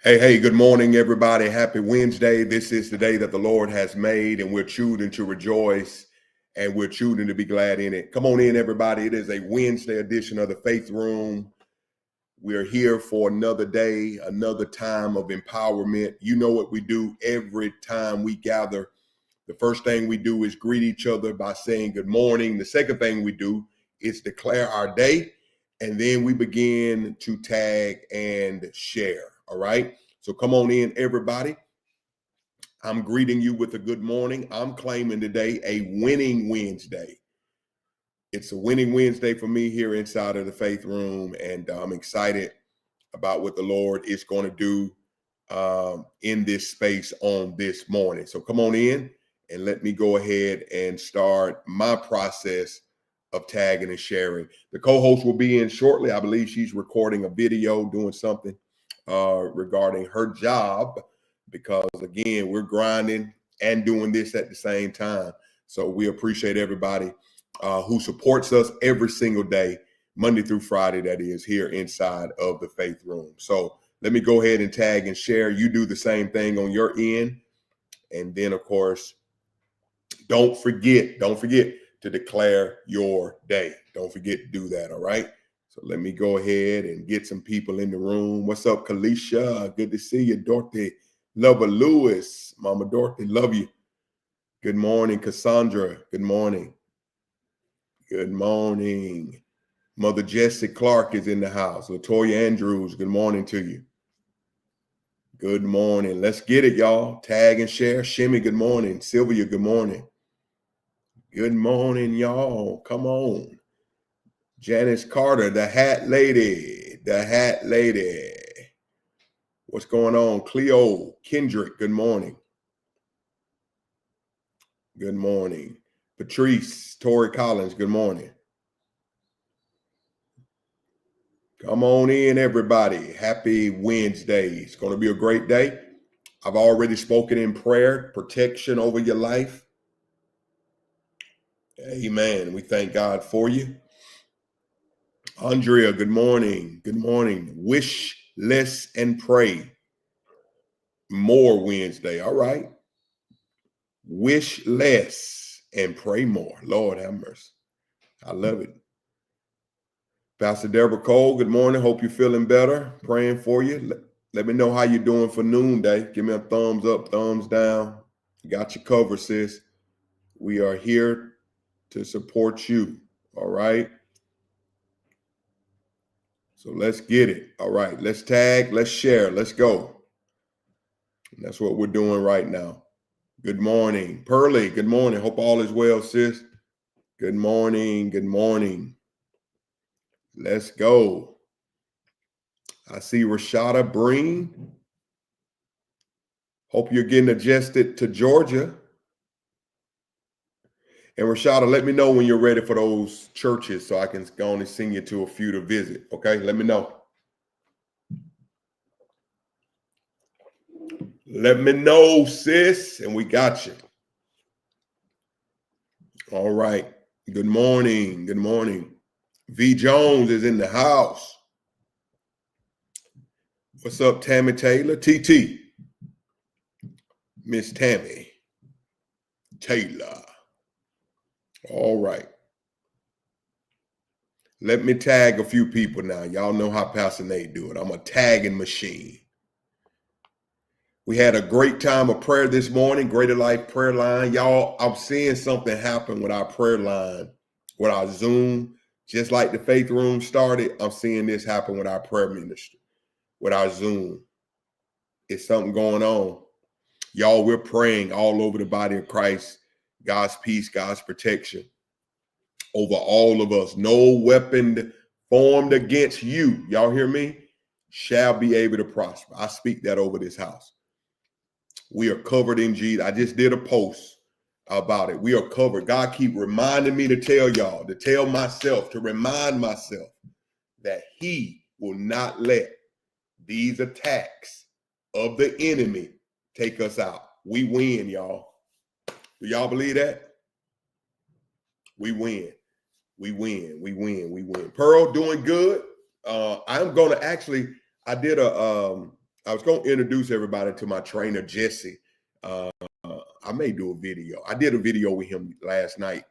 Hey, good morning, everybody. Happy Wednesday. This is the day that the Lord has made, and we're choosing to rejoice and we're choosing to be glad in it. Come on in, everybody. It is a Wednesday edition of the Faith Room. We're here for another day, another time of empowerment. You know what we do every time we gather. The first thing we do is greet each other by saying good morning. The second thing we do is declare our day, and then we begin to tag and share. All right. So come on in, everybody. I'm greeting you with a good morning. I'm claiming today a winning Wednesday. It's a winning Wednesday for me here inside of the Faith Room, and I'm excited about what the Lord is going to do in this space on this morning. So come on in and let me go ahead and start my process of tagging and sharing. The co-host will be in shortly. I believe she's recording a video, doing something regarding her job, because again, we're grinding and doing this at the same time. So we appreciate everybody who supports us every single day, Monday through Friday, that is, here inside of the Faith Room. So let me go ahead and tag and share. You do the same thing on your end. And then, of course, don't forget to declare your day. Don't forget to do that, all right? So let me go ahead and get some people in the room. What's up, Kalisha? Good to see you. Dorothy Lover Lewis. Mama Dorothy, love you. Good morning, Cassandra. Good morning. Good morning. Mother Jessie Clark is in the house. Latoya Andrews, good morning to you. Good morning. Let's get it, y'all. Tag and share. Shimmy, good morning. Sylvia, good morning. Good morning, y'all. Come on. Janice Carter, the hat lady. The hat lady. What's going on? Cleo Kendrick, good morning. Good morning. Patrice Tori Collins, good morning. Come on in, everybody. Happy Wednesday. It's going to be a great day. I've already spoken in prayer, protection over your life. Amen. We thank God for you. Andrea, good morning. Good morning. Wish less and pray more Wednesday. All right. Wish less and pray more. Lord have mercy. I love it. Pastor Deborah Cole, good morning. Hope you're feeling better. Praying for you. Let me know how you're doing for noonday. Give me a thumbs up, thumbs down. Got you covered, sis. We are here to support you. All right. So let's get it. All right. Let's tag. Let's share. Let's go. And that's what we're doing right now. Good morning. Pearlie, good morning. Hope all is well, sis. Good morning. Good morning. Let's go. I see Rashada Breen. Hope you're getting adjusted to Georgia. And Rashada, let me know when you're ready for those churches so I can go on and send you to a few to visit. Okay, let me know. Let me know, sis, and we got you. All right. Good morning. Good morning. V Jones is in the house. What's up, Tammy Taylor? TT. Miss Tammy Taylor. All right. Let me tag a few people now. Y'all know how Pastor Nate do it. I'm a tagging machine. We had a great time of prayer this morning, Greater Life Prayer Line. Y'all, I'm seeing something happen with our prayer line, with our Zoom. Just like the Faith Room started, I'm seeing this happen with our prayer ministry, with our Zoom. It's something going on. Y'all, we're praying all over the body of Christ, God's peace, God's protection over all of us. No weapon formed against you, y'all hear me, shall be able to prosper. I speak that over this house. We are covered in Jesus. I just did a post about it. We are covered. God keep reminding me to tell y'all, to tell myself, to remind myself that he will not let these attacks of the enemy take us out. We win, y'all. Do y'all believe that? We win. We win. We win. We win. Pearl, doing good. I'm going to actually, I did a I was going to introduce everybody to my trainer, Jesse. I may do a video. I did a video with him last night,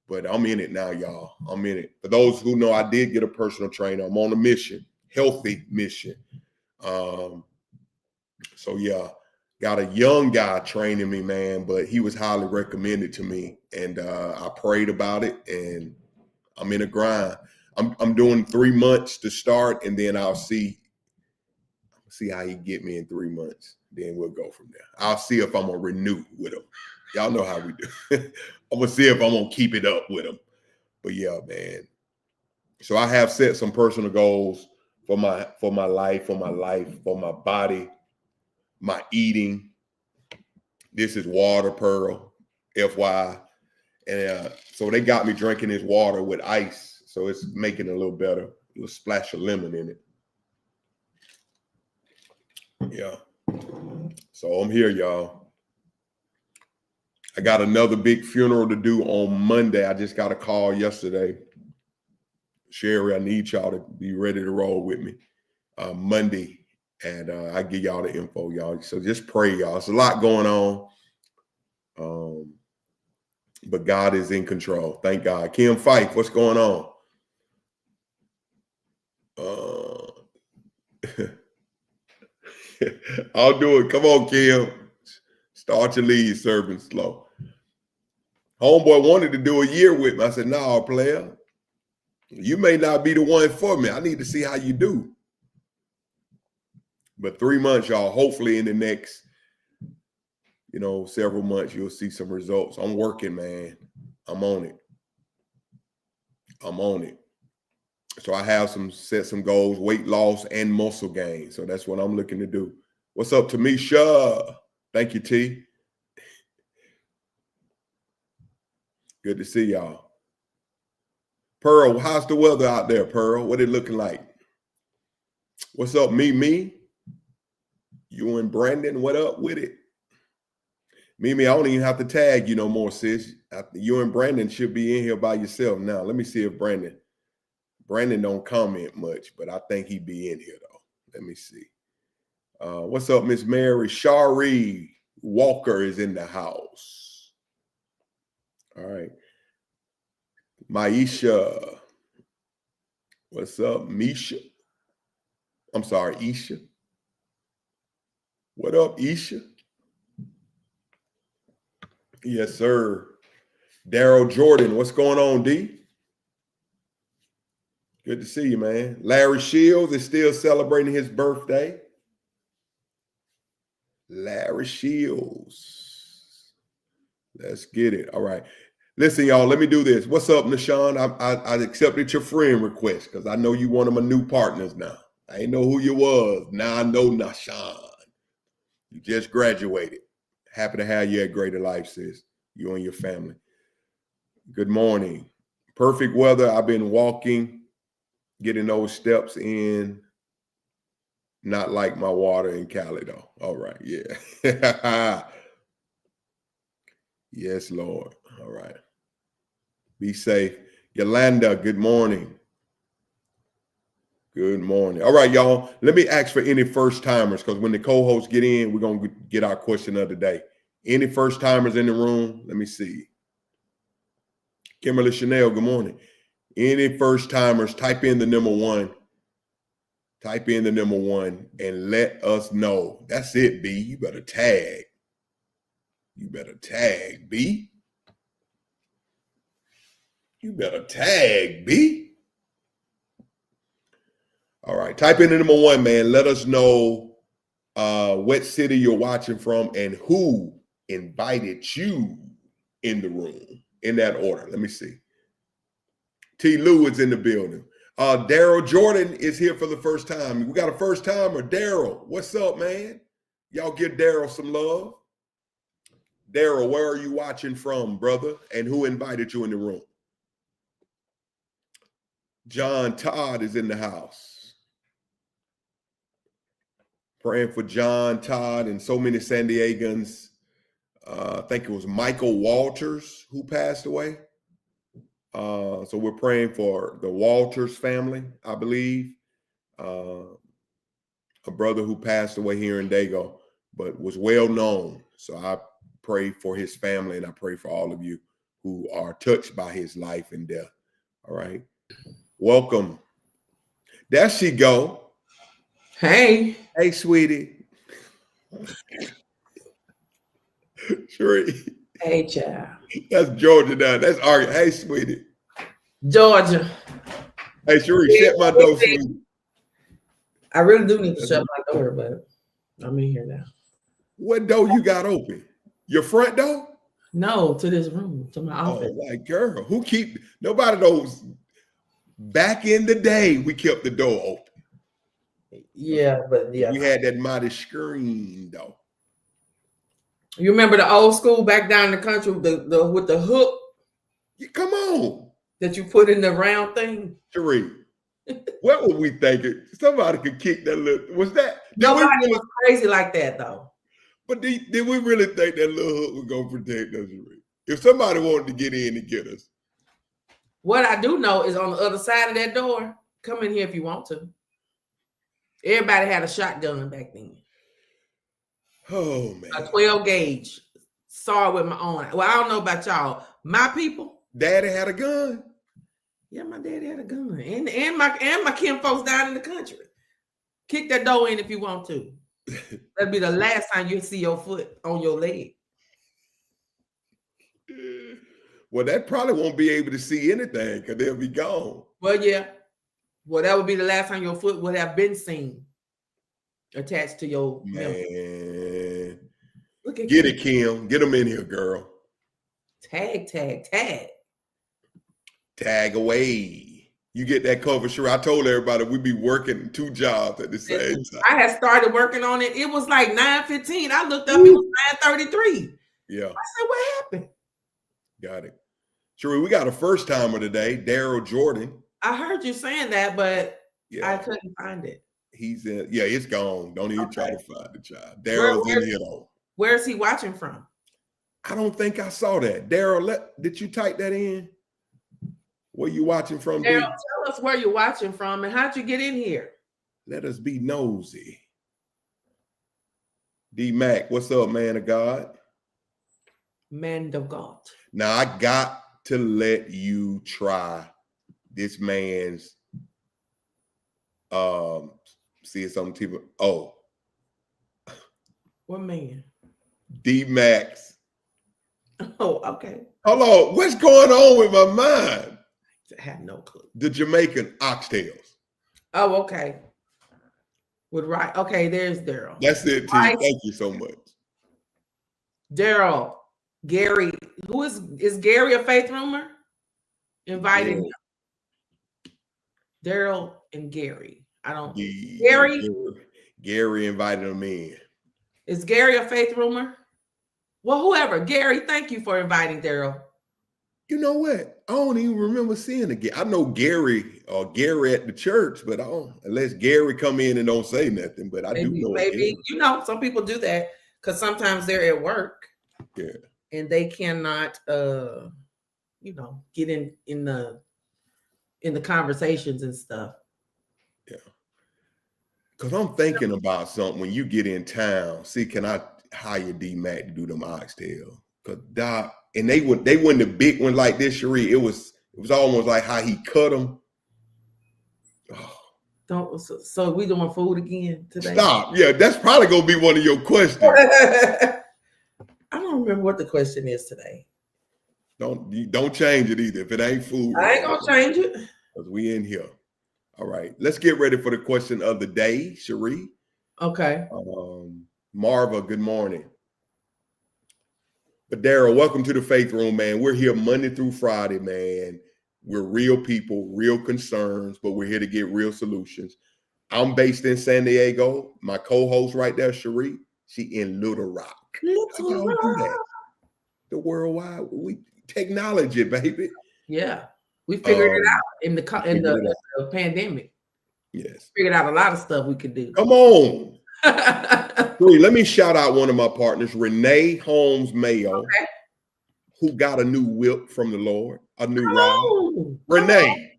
but I'm in it now, y'all. I'm in it. For those who know, I did get a personal trainer. I'm on a mission, healthy mission. So yeah, got a young guy training me, man, but he was highly recommended to me. And I prayed about it, and I'm in a grind. I'm doing 3 months to start, and then I'll see how he get me in 3 months. Then we'll go from there. I'll see if I'm gonna renew with him. Y'all know how we do. I'm gonna see if I'm gonna keep it up with him. But yeah, man. So I have set some personal goals for my life, for my body, my eating. This is water, Pearl, FY. And so they got me drinking this water with ice. So it's making it a little better. A little splash of lemon in it. Yeah. So I'm here, y'all. I got another big funeral to do on Monday. I just got a call yesterday. Sherry, I need y'all to be ready to roll with me Monday. And I give y'all the info, y'all. So just pray, y'all. It's a lot going on. But God is in control. Thank God. Kim Fife, what's going on? I'll do it. Come on, Kim. Start your lead serving slow. Homeboy wanted to do a year with me. I said, no, player. You may not be the one for me. I need to see how you do. But 3 months, y'all, hopefully in the next, several months, you'll see some results. I'm working, man. I'm on it. So I have set some goals, weight loss and muscle gain. So that's what I'm looking to do. What's up, Tamisha? Thank you, T. Good to see y'all. Pearl, how's the weather out there, Pearl? What it looking like? What's up, me? You and Brandon, what up with it? Mimi, I don't even have to tag you no more, sis. You and Brandon should be in here by yourself now. Let me see if Brandon don't comment much, but I think he'd be in here, though. Let me see. What's up, Miss Mary? Shari Walker is in the house. All right. Maisha. What's up, Misha? I'm sorry, Isha. What up, Isha? Yes, sir. Daryl Jordan, what's going on, D? Good to see you, man. Larry Shields is still celebrating his birthday. Larry Shields. Let's get it. All right. Listen, y'all, let me do this. What's up, Nashawn? I accepted your friend request because I know you one of my new partners now. I ain't know who you was. Now I know Nashawn. You just graduated. Happy to have you at Greater Life, sis. You and your family. Good morning. Perfect weather. I've been walking, getting those steps in. Not like my water in Cali, though. All right. Yeah. Yes, Lord. All right. Be safe. Yolanda, good morning. Good morning. All right, y'all. Let me ask for any first timers because when the co-hosts get in, we're going to get our question of the day. Any first timers in the room? Let me see. Kimberly Chanel, good morning. Any first timers, type in the number 1. Type in the number 1 and let us know. That's it, B. You better tag. B. You better tag, B. All right. Type in the number 1, man. Let us know what city you're watching from and who invited you in the room in that order. Let me see. T. Lou is in the building. Daryl Jordan is here for the first time. We got a first timer. Daryl, what's up, man? Y'all give Daryl some love. Daryl, where are you watching from, brother? And who invited you in the room? John Todd is in the house. Praying for John Todd and so many San Diegans. I think it was Michael Walters who passed away. So we're praying for the Walters family, I believe. a brother who passed away here in Dago, but was well known. So I pray for his family, and I pray for all of you who are touched by his life and death. All right. Welcome. There she go. Hey. Hey, sweetie. Cherie. Hey, child. That's Georgia down. That's Arkansas. Hey, sweetie. Georgia. Hey, Cherie, shut my door, sweetie. I really do need to shut my door, but I'm in here now. What door you got open? Your front door? No, to this room, to my office. Oh, like, girl, who keep, nobody knows. Back in the day, we kept the door open. Yeah, but yeah. We had that mighty screen, though. You remember the old school back down in the country with the hook? Yeah, come on. That you put in the round thing? Cherie, what were we thinking? Somebody could kick that little, was that? Nobody was crazy like that, though. But did we really think that little hook was going to protect us, Cherie? If somebody wanted to get in and get us. What I do know is on the other side of that door, come in here if you want to. Everybody had a shotgun back then. Oh, man. A 12 gauge. Saw it with my own. Well, I don't know about y'all. My people. Daddy had a gun. Yeah, my daddy had a gun. And my kin folks down in the country. Kick that door in if you want to. That'll be the last time you see your foot on your leg. Well, that probably won't be able to see anything because they'll be gone. Well, yeah. Well, that would be the last time your foot would have been seen attached to your man. Look at Get it, Kim. Get them in here, girl. Tag. Tag away. You get that cover, sure. I told everybody we'd be working 2 jobs at the same time. I had started working on it. It was like 9:15. I looked up, it was 9:33. Yeah. I said, what happened? Got it. Sure, we got a first timer today, Daryl Jordan. I heard you saying that, but yeah. I couldn't find it. He's in, yeah, it's gone. Don't even try to find the child. Daryl's in here though. Where's he watching from? I don't think I saw that. Daryl, did you type that in? Where you watching from? Daryl, tell us where you're watching from and how'd you get in here? Let us be nosy. D Mac, what's up, man of God? Man of God. Now I got to let you try this man's see it's on TV. Oh. What man? D Max. Oh, okay. Hello, what's going on with my mind? I had no clue. The Jamaican oxtails. Oh, okay. Okay, there's Daryl. That's it, T. Thank you so much. Daryl, Gary, who is Gary a faith rumor? Inviting him. Daryl and Gary. I don't. Gary invited him in. Is Gary a faith rumor? Well, whoever. Gary, thank you for inviting Daryl. You know what? I don't even remember seeing it. I know Gary or Gary at the church, but I don't, unless Gary come in and don't say nothing. But I do know. Maybe you know, some people do that because sometimes they're at work. Yeah. And they cannot get in the conversations and stuff. Yeah. Because I'm thinking about something when you get in town. See, can I hire D Mac to do them oxtail? Because Doc, and they weren't the big one like this, Cherie. It was almost like how he cut them. Oh. So we doing food again today? Stop. Yeah, that's probably gonna be one of your questions. I don't remember what the question is today. Don't change it either. If it ain't food, I ain't gonna change it. Because we in here. All right. Let's get ready for the question of the day, Cherie. Okay. Marva, good morning. But Daryl, welcome to the Faith Room, man. We're here Monday through Friday, man. We're real people, real concerns, but we're here to get real solutions. I'm based in San Diego. My co-host right there, Cherie, she in Little Rock. Little Rock. Do that. The worldwide, technology, baby. Yeah, we figured it out in the pandemic. Yes, figured out a lot of stuff we could do. Come on. Let me shout out one of my partners, Renee Holmes Mayo, who got a new whip from the Lord, a new rod. Renee.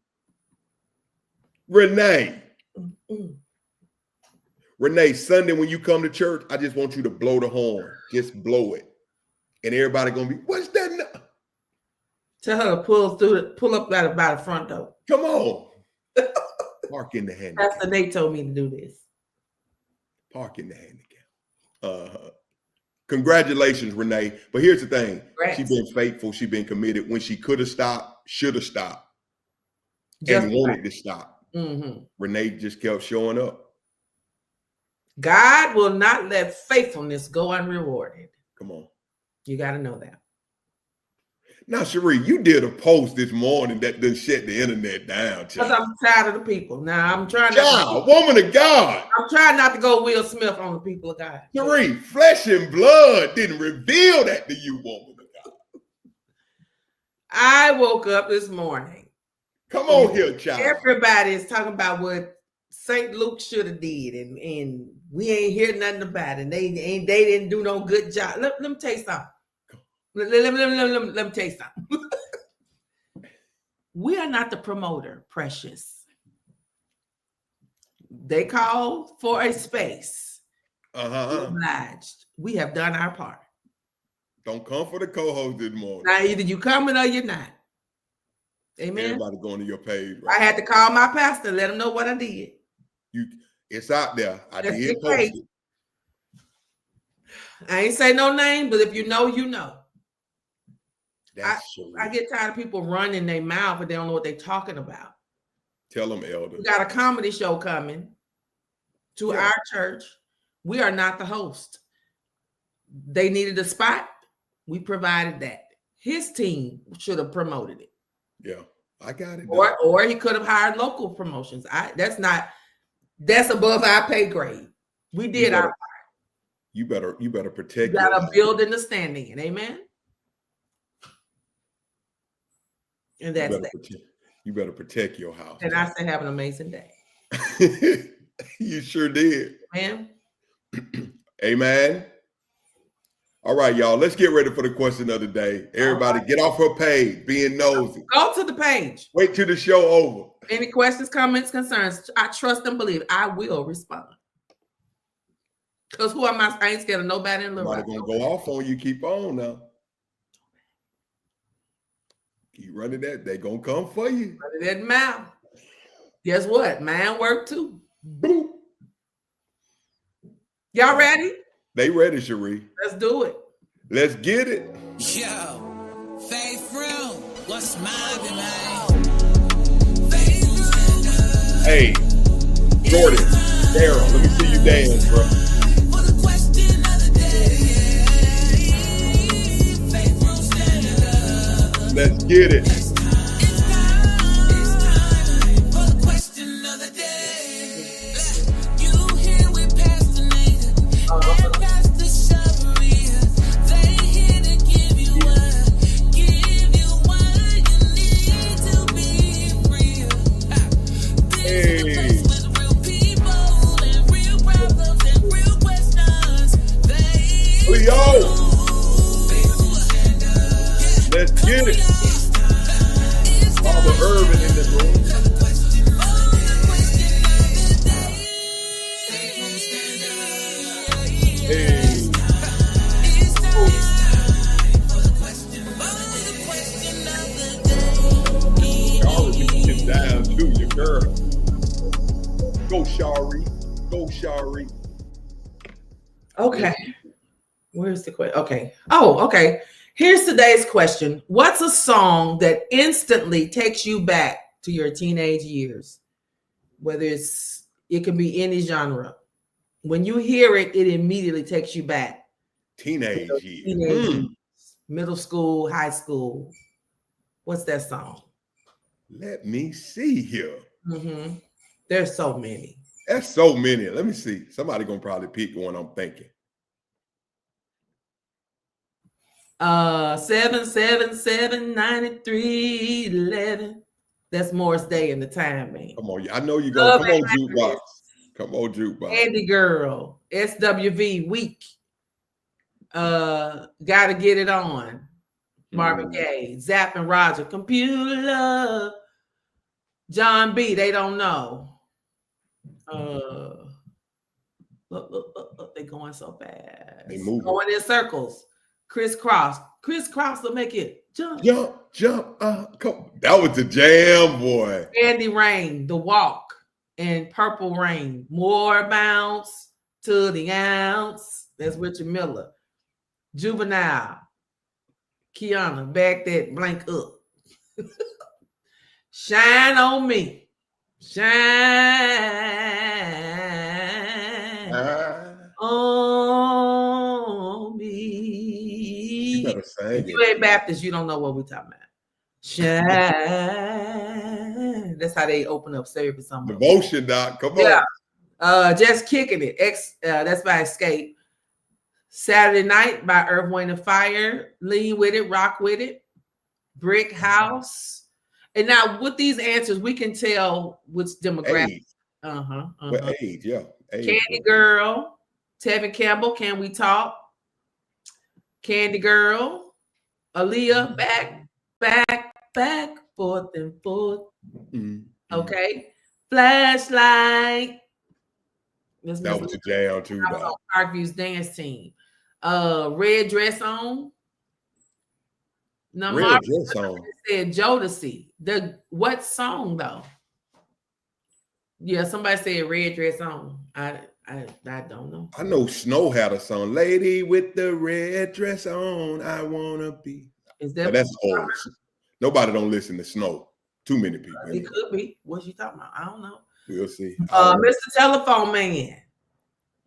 Renee, Sunday when you come to church, I just want you to blow the horn. Just blow it. And everybody gonna be, what's that? Tell her to pull up by the front door. Come on. Park in the handicap. Pastor Nate told me to do this. Park in the handicap. Congratulations, Renee. But here's the thing. She's been faithful. She's been committed. When she could have stopped, should have stopped, and wanted to stop. Mm-hmm. Renee just kept showing up. God will not let faithfulness go unrewarded. Come on. You got to know that. Now, Cherie, you did a post this morning that done shut the internet down. Because I'm tired of the people. Now, I'm trying woman of God. I'm trying not to go Will Smith on the people of God. Cherie, flesh and blood didn't reveal that to you, woman of God. I woke up this morning. Come on here, child. Everybody is talking about what St. Luke should have did, and we ain't hear nothing about it. They didn't do no good job. Let me tell you something. Let me tell you something. We are not the promoter, precious. They called for a space. Obliged. We have done our part. Don't come for the co-host this morning. Now, either you coming or you're not. Amen. Everybody going to your page. Right? I had to call my pastor, let him know what I did. It's out there. I did post it. I ain't say no name, but if you know, you know. That's I get tired of people running their mouth, but they don't know what they're talking about. Tell them, Elder. We got a comedy show coming to our church. We are not the host. They needed a spot. We provided that. His team should have promoted it. Yeah, I got it. Or he could have hired local promotions. That's above our pay grade. We did our part. You better protect. You got a building to stand in. Amen. And that's that. You better protect your house. And I say have an amazing day. You sure did. Amen. Amen. All right, y'all. Let's get ready for the question of the day. Everybody, get off her page, being nosy. Go to the page. Wait till the show over. Any questions, comments, concerns? I trust and believe I will respond. Because who am I? I ain't scared of nobody in the world. Somebody gonna go off on you. Keep on now. Keep running that. They gonna come for you. Running that mouth. Guess what? Man work too. Boop. Y'all ready? They ready, Cherie. Let's do it. Let's get it. Yo, Faith Room. What's mobbing, man? Hey, Jordan, Daryl, let me see you dance, bro. Let's get it. Let's get it. Father Irvin in the room. Hey. Y'all be getting down to your girl. Go, Shari. Go, Shari. Okay. Where's the question? Okay. Oh, okay. Here's today's question. What's a song that instantly takes you back to your teenage years? Whether it can be any genre. When you hear it, it immediately takes you back. Teenage years. Middle school, high school. What's that song? Let me see here. Mm-hmm. There's so many. That's so many. Let me see. Somebody gonna probably pick one I'm thinking. 777-9311. That's Morris Day in the time, man. Come on, I know you go. Come on, jukebox. Come on, jukebox. Andy Girl, SWV Week. Gotta Get It On. Marvin Gaye, Zapp and Roger, Computer Love. John B. They Don't Know. Look, they're going so fast. They moving. Going in circles. Crisscross. Crisscross will make it jump. Jump. Come. That was the jam, boy. Candy Rain, The Walk, and Purple Rain. More bounce to the ounce. That's Richard Miller. Juvenile. Kiana, back that blank up. Shine on me. Shine on me. You better sing If you ain't Baptist, you don't know what we're talking about. Shine. That's how they open up service. Devotion, Doc. Come on. Yeah. Just Kicking It. That's by Escape. Saturday Night by Earth, Wind and Fire. Lean With It, Rock With It. Brick House. And now with these answers, we can tell which demographic. Age. What age? Yeah. Age. Candy Girl. Tevin Campbell, Can We Talk? Candy Girl. Aaliyah, back, forth and forth. Okay. Flashlight. That was a jam too, I was on Parkview's dance team. Red Dress On. Now, Red Dress On said Jodeci. What song though? Yeah, somebody said Red Dress On. I don't know. I know Snow had a song, "Lady with the Red Dress On, I Wanna Be." Is that? That's old. Nobody don't listen to Snow. Too many people. It could be. What's you talking about? I don't know. We'll see. Mr. Telephone Man.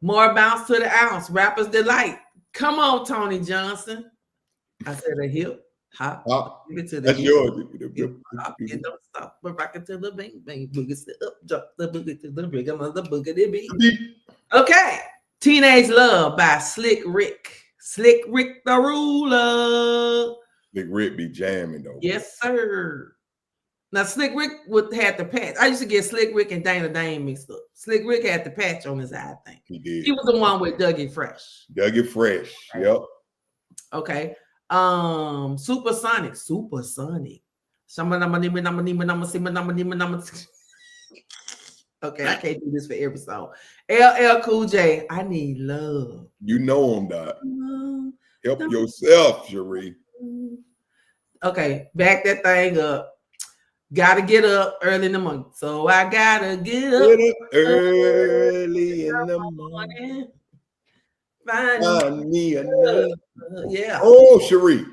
More bounce to the ounce. Rapper's Delight. Come on, Tony Johnson. I said a hip hop. Get to the That's hip. yours. It don't stop. But rock it to the bang bang. Boogie up, drop the boogie to the rhythm of the boogity beat. Okay. Teenage Love by Slick Rick. Slick Rick the Ruler. Big Rick be jamming though. Yes, sir. Now, Slick Rick had the patch. I used to get Slick Rick and Dana Dane mixed up. Slick Rick had the patch on his eye, I think. He did. He was the one with Dougie Fresh. Dougie Fresh. Yep. Okay. Supersonic. Okay, I can't do this for every song. LL Cool J, I Need Love. You know him, Doc. Help yourself, Cherie. Okay, back that thing up. Gotta get up early in the morning. So I gotta get up early in the morning. Find me another. Yeah. Oh, Cherie.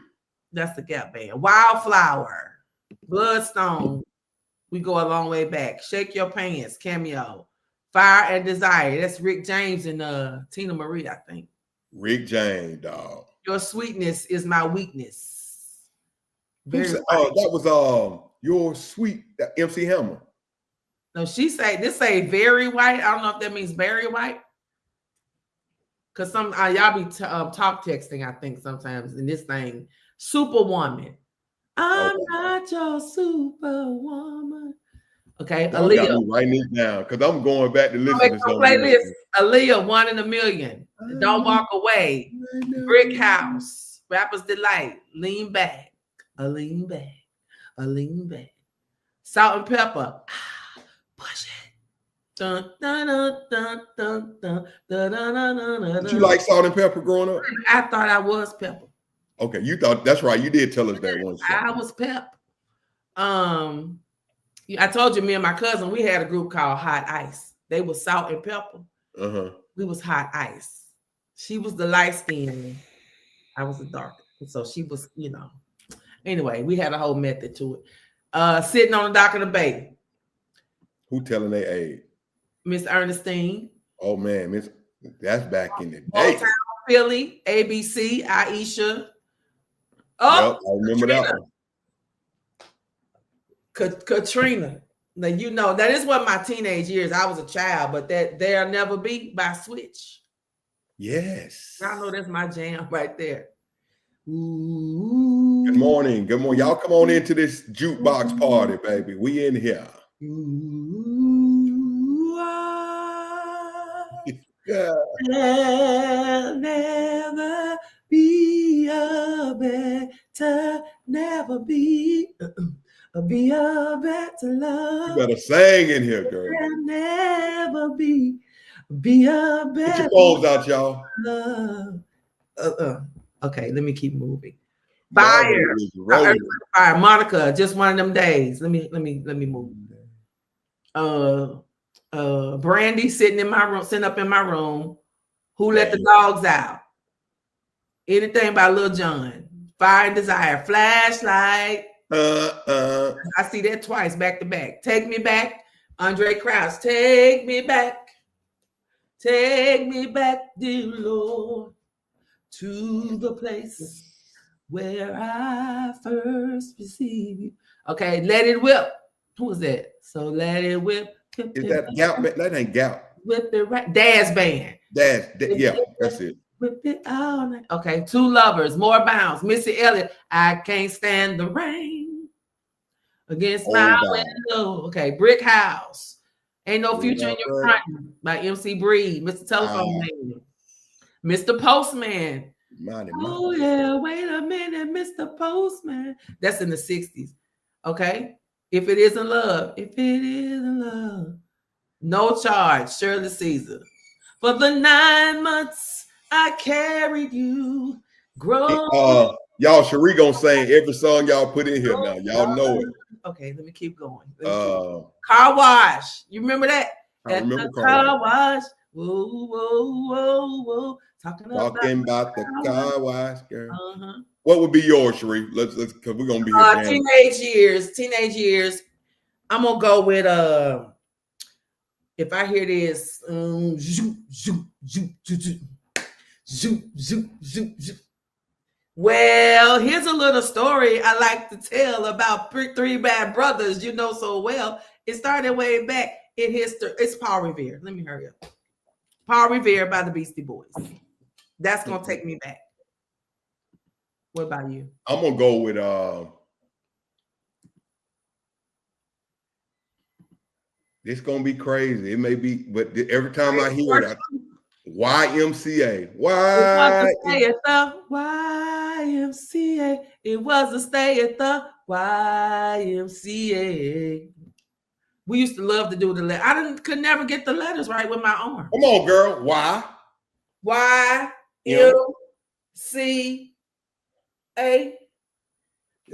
That's the Gap Band. Wildflower. Bloodstone. We go a long way back. Shake Your Pants. Cameo. Fire and Desire. That's Rick James and Tina Marie, I think. Rick James, dog. Your Sweetness Is My Weakness. That was Your Sweet, MC Hammer. No, this say Very White. I don't know if that means Barry White. Because some y'all be talk texting, I think, sometimes in this thing. Superwoman. I'm not your superwoman. Okay, Aaliyah. Writing this down because I'm going back to listen to some playlist. Aaliyah, One in a Million. Don't Walk Away. Brick House. Rapper's Delight. Lean Back. A lean back. A lean back. Salt and Pepper. Push it. Dun, dun, dun, dun, dun, dun, dun, dun, dun, dun. Did you like Salt and Pepper growing up? I thought I was Pepper. Okay, you thought that's right. You did tell us that once. I was Pep. I told you, me and my cousin, we had a group called Hot Ice. They was Salt and Pepper. We was Hot Ice. She was the light skin. I was the dark. So she was, Anyway, we had a whole method to it. Sitting on the Dock of the Bay. Who telling their age? Miss Ernestine. Oh man, that's back in the day. Motown, Philly, ABC, Aisha. Oh, yep, I remember that one. Katrina. Now, that is what my teenage years. I was a child, but that There'll Never Be by Switch. Yes. I know that's my jam right there. Ooh. Good morning. Good morning. Y'all come on into this jukebox party, baby. We in here. Ooh, there'll never be a better, never be a better love. You better sing in here, girl. There'll never be Be a Get your better. phones out, y'all. Okay, let me keep moving. Marvin Fire. is rolling. Fire. Monica, just one of them days. Let me move. Brandy sitting in my room, sitting up in my room. Who let the dogs out? Anything by Lil Jon. Fire and Desire. Flashlight. I see that twice back to back. Take Me Back. Andre Crouch. Take me back. Take me back, dear Lord, to the place where I first received you. Okay, Let It Whip. Who was that? So let it whip. Is that Gap? That ain't Gap. Whip it right. Daz Band. Yeah, that's it. Whip it all night. Okay, Two Lovers. More Bounds. Missy Elliott. I Can't Stand the Rain. Against My Window. Okay, Brick House. Ain't No Future in Your Front by MC Breed. Mr. Telephone Man. Mr. Postman. Oh yeah, wait a minute, Mr. Postman. That's in the 60s. Okay. If It Isn't Love. If It Isn't Love. No Charge. Shirley Caesar. For the 9 months I carried you. Y'all, Cherie gonna sing every song y'all put in here now. Y'all know it. Okay, let me keep going. Car Wash. You remember that? I remember Car Wash. Whoa, whoa, whoa, whoa. Talking about the car wash, girl. What would be yours, Cherie? Let's because we're gonna be here. Teenage years. I'm gonna go with if I hear this, well, here's a little story I like to tell about Three Bad Brothers you know so well. It started way back in history. It's Paul Revere. Let me hurry up. Paul Revere by the Beastie Boys. That's going to take me back. What about you? I'm going to go with it's going to be crazy. It may be, but every time I hear it, YMCA. YMCA. It was a stay at the YMCA. We used to love to do the letter. Could never get the letters right with my arm. Come on, girl. YMCA.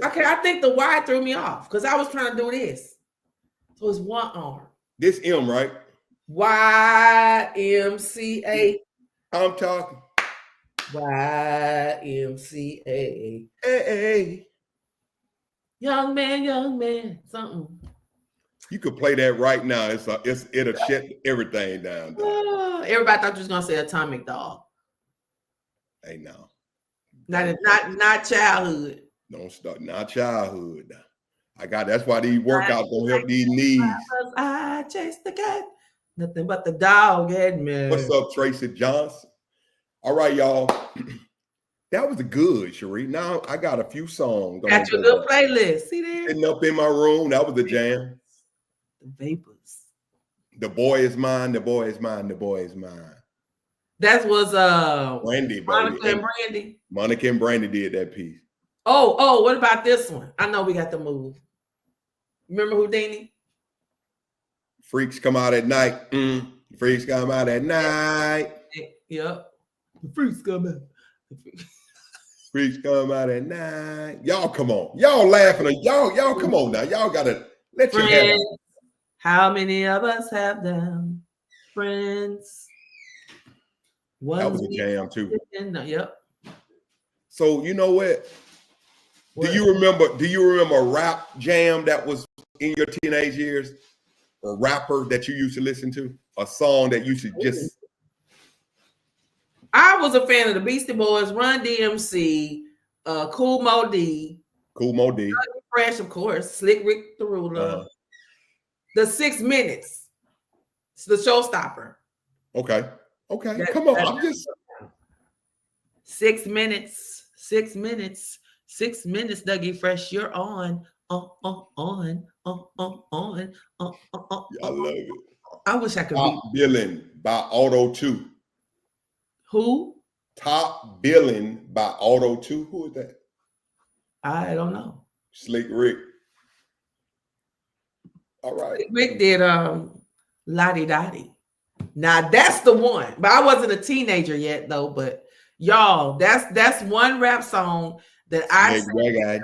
Okay, I think the Y threw me off because I was trying to do this. So it's one arm. This M, right? YMCA. I'm talking. YMCA. Hey. Young man, something. You could play that right now. It'll shut everything down. Everybody thought you was gonna say Atomic Dog. Hey, no. Not childhood. Don't start. Not childhood. That's why these workouts gonna help these knees. I chased the cat. Nothing but the dog had me. What's up, Tracy Johnson? All right, y'all. That was good, Cherie. Now I got a few songs. Got your little playlist. See there? Sitting up in my room. That was the jam. The Vapors. The Boy Is Mine. The Boy Is Mine. The Boy Is Mine. That was Brandy, Monica and Brandy. Monica and Brandy did that piece. Oh, what about this one? I know we got to move. Remember Houdini? Freaks come out at night. Freaks come out at night. Yep. The freaks come out. Freaks come out at night. Y'all come on. Y'all laughing. Y'all come on now. Y'all gotta let your head out. How many of us have them? Friends. That was a jam too. Yep. So you know what? Do you remember a rap jam that was in your teenage years? A rapper that you used to listen to? A song that you should just... I was a fan of the Beastie Boys, Run DMC, Kool Moe Dee. Fresh, of course. Slick Rick the Ruler. The 6 Minutes. It's the showstopper. Okay. Come on. I'm just 6 minutes. 6 minutes. 6 minutes, Dougie Fresh. You're on. I love it. I wish I could Top Billing by Auto 2. Who? Top Billing by Auto 2. Who is that? I don't know. Slick Rick. All right. Slick Rick did Lottie Dottie. Now that's the one. But I wasn't a teenager yet, though. But y'all, that's one rap song that I Snake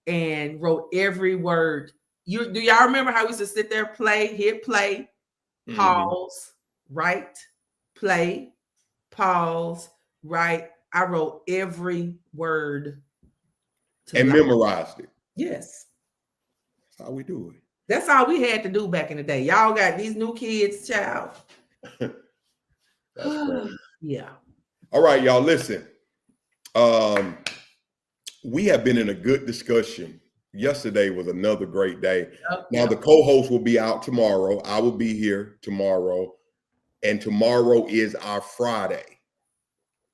and wrote every word. Do y'all remember how we used to sit there, hit play, pause, write, play, pause, write? I wrote every word and memorized it. Yes. That's how we do it. That's all we had to do back in the day. Y'all got these new kids, child. That's funny. Yeah. All right, y'all, listen. We have been in a good discussion. Yesterday was another great day. Now, the co-host will be out tomorrow. I will be here tomorrow. And tomorrow is our Friday.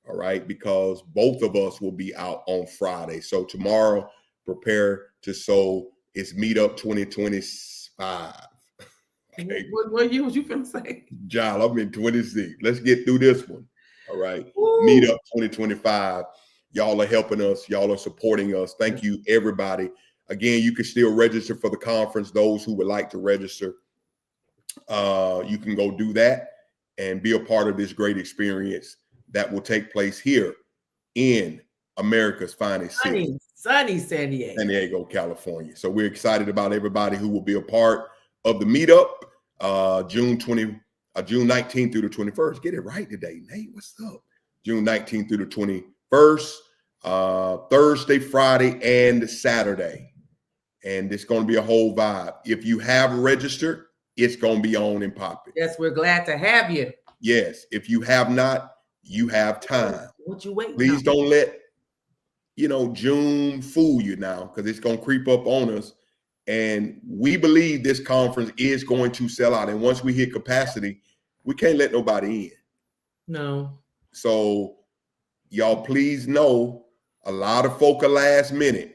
All right, because both of us will be out on Friday. So tomorrow, prepare to sow. It's Meetup 2025. Okay. What year was you finna say? John, I'm in 26. Let's get through this one. All right. Woo. Meetup 2025. Y'all are helping us. Y'all are supporting us. Thank you, everybody. Again, you can still register for the conference. Those who would like to register, you can go do that and be a part of this great experience that will take place here in America's finest city. Sunny San Diego. San Diego, California. So we're excited about everybody who will be a part of the meetup, June 19th through the 21st. Get it right today, Nate. What's up? June 19th through the 21st, Thursday, Friday, and Saturday. And it's going to be a whole vibe. If you have registered, it's going to be on and popping. Yes, we're glad to have you. Yes. If you have not, you have time. What you waiting? Please don't let June fool you now, because it's going to creep up on us. And we believe this conference is going to sell out. And once we hit capacity, we can't let nobody in. No. So y'all please know a lot of folk are last minute.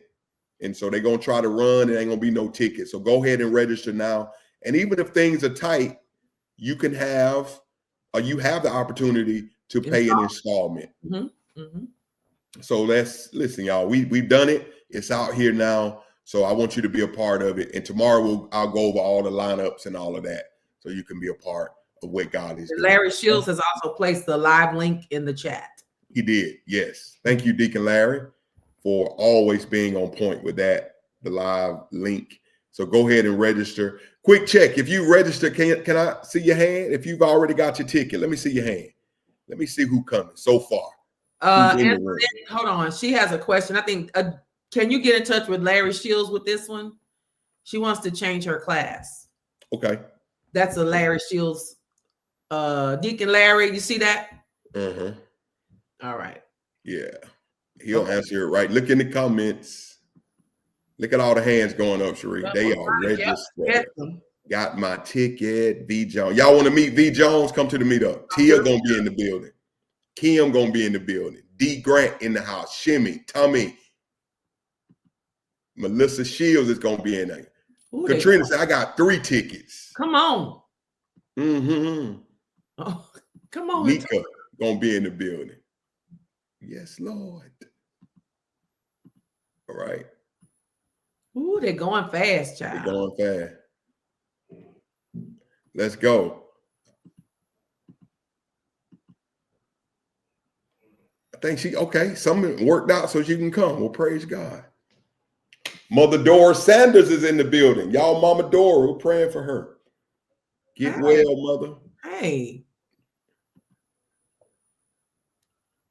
And so they're going to try to run and ain't going to be no tickets. So go ahead and register now. And even if things are tight, you can have, you have the opportunity to pay an installment. Mm-hmm. Mm-hmm. So listen, y'all, we've done it. It's out here now. So I want you to be a part of it. And tomorrow I'll go over all the lineups and all of that, so you can be a part of what God is doing. Larry Shields has also placed the live link in the chat. He did, yes. Thank you, Deacon Larry, for always being on point with that, the live link. So go ahead and register. Quick check. If you register, can I see your hand? If you've already got your ticket, let me see your hand. Let me see who's coming so far. Hold on. She has a question. I think, can you get in touch with Larry Shields with this one? She wants to change her class. Okay. That's a Larry Shields. Deacon Larry, you see that? Uh-huh. All right. Yeah. He'll answer it right. Look in the comments. Look at all the hands going up, Sheree. They are registered. Got my ticket. V Jones. Y'all want to meet V Jones? Come to the meetup. Tia gonna be in the building. Kim gonna be in the building. D Grant in the house. Shimmy, Tommy, Melissa Shields is gonna be in there. Ooh, Katrina said, I got 3 tickets. Come on. Mm-hmm. Oh, come on. Nika gonna be in the building. Yes, Lord. All right. Ooh, they're going fast, child. They're going fast. Let's go. I think something worked out so she can come. Well, praise God. Mother Dora Sanders is in the building. Y'all, Mama Dora, we're praying for her. Get well, Mother. Hey.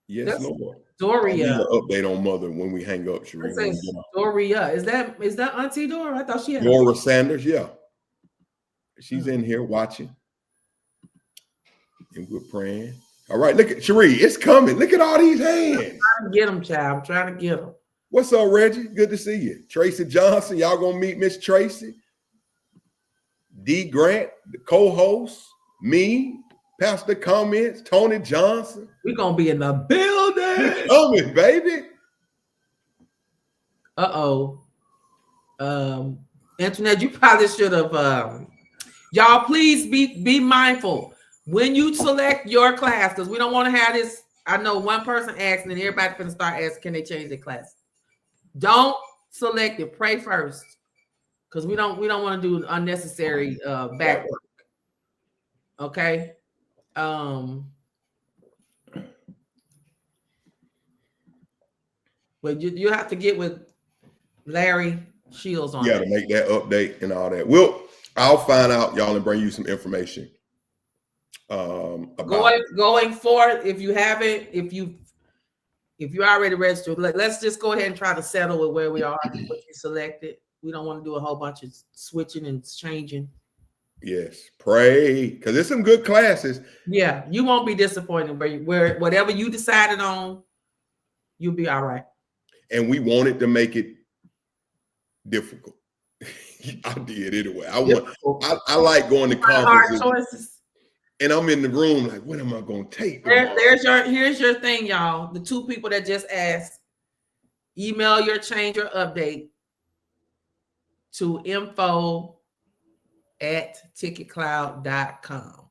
Yes, that's Lord. Doria. I'll need an update on Mother when we hang up, Sheree. Doria. Is that Auntie Dora? I thought she had Dora Sanders, yeah. She's in here watching. And we're praying. All right, look at Sheree. It's coming. Look at all these hands. I'm trying to get them, child. I'm trying to get them. What's up, Reggie? Good to see you. Tracy Johnson. Y'all gonna meet Miss Tracy. D Grant, the co-host, me, Pastor Comments, Tony Johnson. We're gonna be in the building. Coming, baby. Internet, you probably should have y'all please be mindful when you select your class, because we don't want to have this. I know one person asked, and then everybody's gonna start asking, can they change their class? Don't select it. Pray first, because we don't want to do unnecessary back work. Okay. But you have to get with Larry Shields on Yeah, that. to make that update and all that. I'll find out, y'all, and bring you some information. About Going forward, if you haven't, if you already registered, let's just go ahead and try to settle with where we are, what you selected. We don't want to do a whole bunch of switching and changing. Yes, pray, because there's some good classes. Yeah, you won't be disappointed where whatever you decided on, you'll be all right. And we wanted to make it difficult. I did anyway. I like going to conferences. Hard choices. And I'm in the room like, what am I going to take? Here's your thing, y'all. The two people that just asked, email your change or update to info@ticketcloud.com.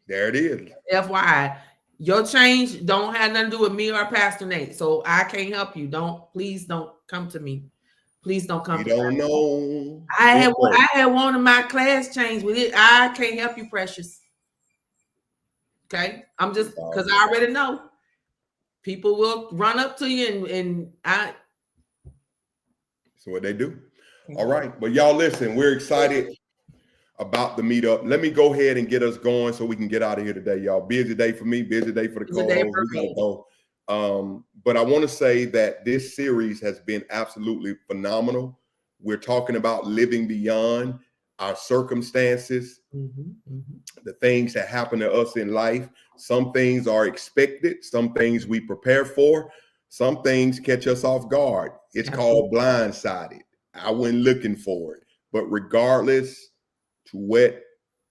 There it is. FYI, your change don't have nothing to do with me or Pastor Nate, so I can't help you. Please don't come to me. Please don't come. You don't know. I had one of my class change with it. I can't help you, precious. Okay, I'm just because I already know people will run up to you and I. So what they do. All right, but y'all listen. We're excited about the meetup. Let me go ahead and get us going so we can get out of here today, y'all. Busy day for me. Busy day for the co-host. We gotta go. But I want to say that this series has been absolutely phenomenal. We're talking about living beyond our circumstances, the things that happen to us in life. Some things are expected, some things we prepare for, some things catch us off guard. It's called blindsided. I wasn't looking for it. But regardless to what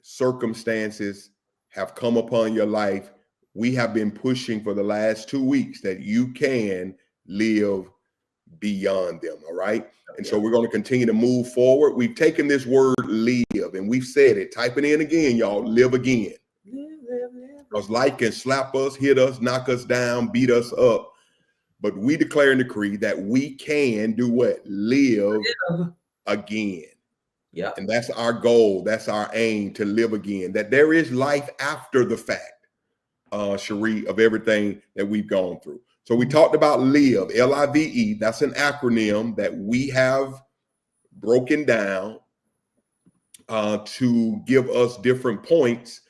circumstances have come upon your life, we have been pushing for the last 2 weeks that you can live beyond them. All right. And so we're going to continue to move forward. We've taken this word live and we've said it. Type it in again, y'all. Live again. Because life can slap us, hit us, knock us down, beat us up. But we declare and decree that we can do what? Live again. Yeah. And that's our goal. That's our aim, to live again. That there is life after the fact. Cherie, of everything that we've gone through. So we talked about LIVE, L-I-V-E. That's an acronym that we have broken down to give us different points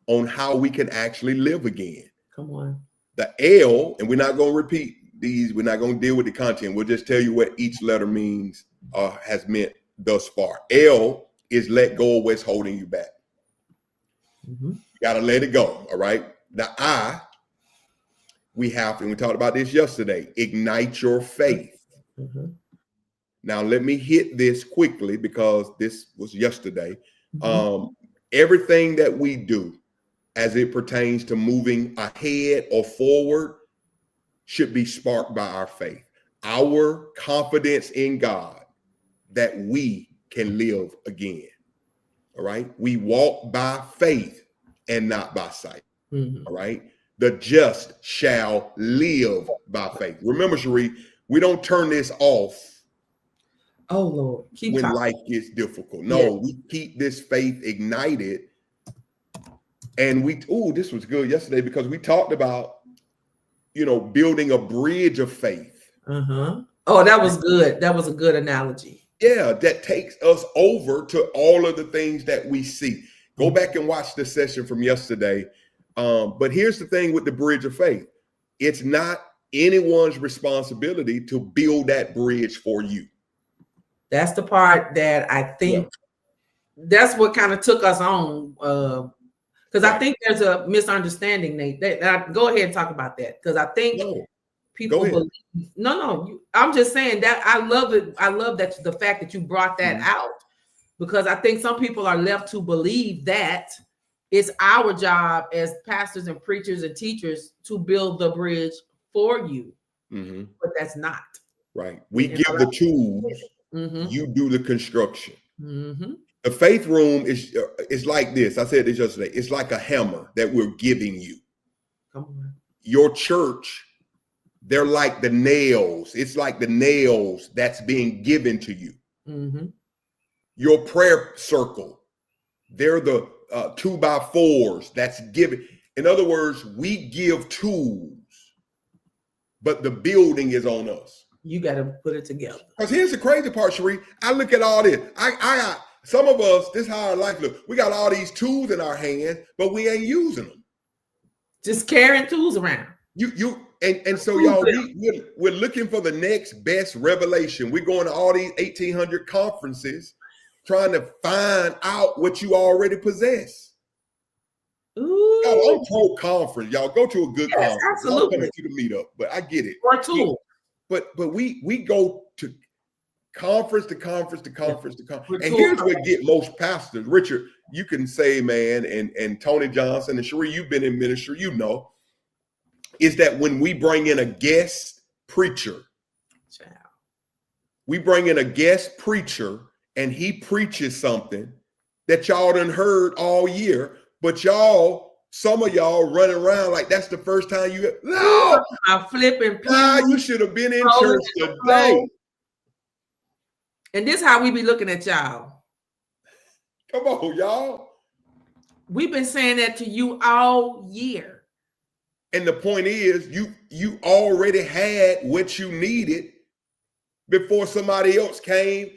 on how we can actually live again. Come on. The L, and we're not going to repeat these. We're not going to deal with the content. We'll just tell you what each letter means, has meant thus far. L is let go of what's holding you back. You got to let it go. All right. The I, we have, and we talked about this yesterday, ignite your faith. Now, let me hit this quickly because this was yesterday. Everything that we do as it pertains to moving ahead or forward should be sparked by our faith. Our confidence in God that we can live again. All right. We walk by faith and not by sight. All right. The just shall live by faith. Remember, Cherie, we don't turn this off. Oh, Lord. When life gets difficult. No, we keep this faith ignited. And this was good yesterday because we talked about, building a bridge of faith. Oh, that was good. That was a good analogy. Yeah, that takes us over to all of the things that we see. Go back and watch the session from yesterday. But here's the thing with the bridge of faith. It's not anyone's responsibility to build that bridge for you. That's the part that I think that's what kind of took us on. Because I think there's a misunderstanding, Nate. Go ahead and talk about that. Because I think people believe. I'm just saying that I love it. I love that the fact that you brought that out. Because I think some people are left to believe that it's our job as pastors and preachers and teachers to build the bridge for you, but that's not. Right. We give the tools, you do the construction. The faith room is like this. I said this yesterday. It's like a hammer that we're giving you. Come on. Your church, they're like the nails. It's like the nails that's being given to you. Your prayer circle, they're the 2x4s that's given. In other words, we give tools, but the building is on us. You got to put it together. Because here's the crazy part, Sheree. I look at all this. I got some of us, this is how our life looks. We got all these tools in our hands, but we ain't using them. Just carrying tools around. And so y'all, we're looking for the next best revelation. We're going to all these 1,800 conferences trying to find out what you already possess. Ooh. Y'all, I'm pro conference. Y'all go to a good conference. Absolutely. I'm coming to the meetup, but I get it. Or tool. But we go to conference to conference to conference to conference. And tool. here's what get most pastors. Richard, you can say, man, and Tony Johnson and Sheree, you've been in ministry, you know, is that when we bring in a guest preacher, we bring in a guest preacher and he preaches something that y'all done heard all year, but y'all, some of y'all running around like that's the first time you no, I'm flipping. you should have been in church today. And this is how we be looking at y'all. Come on, y'all. We've been saying that to you all year. And the point is, you already had what you needed before somebody else came,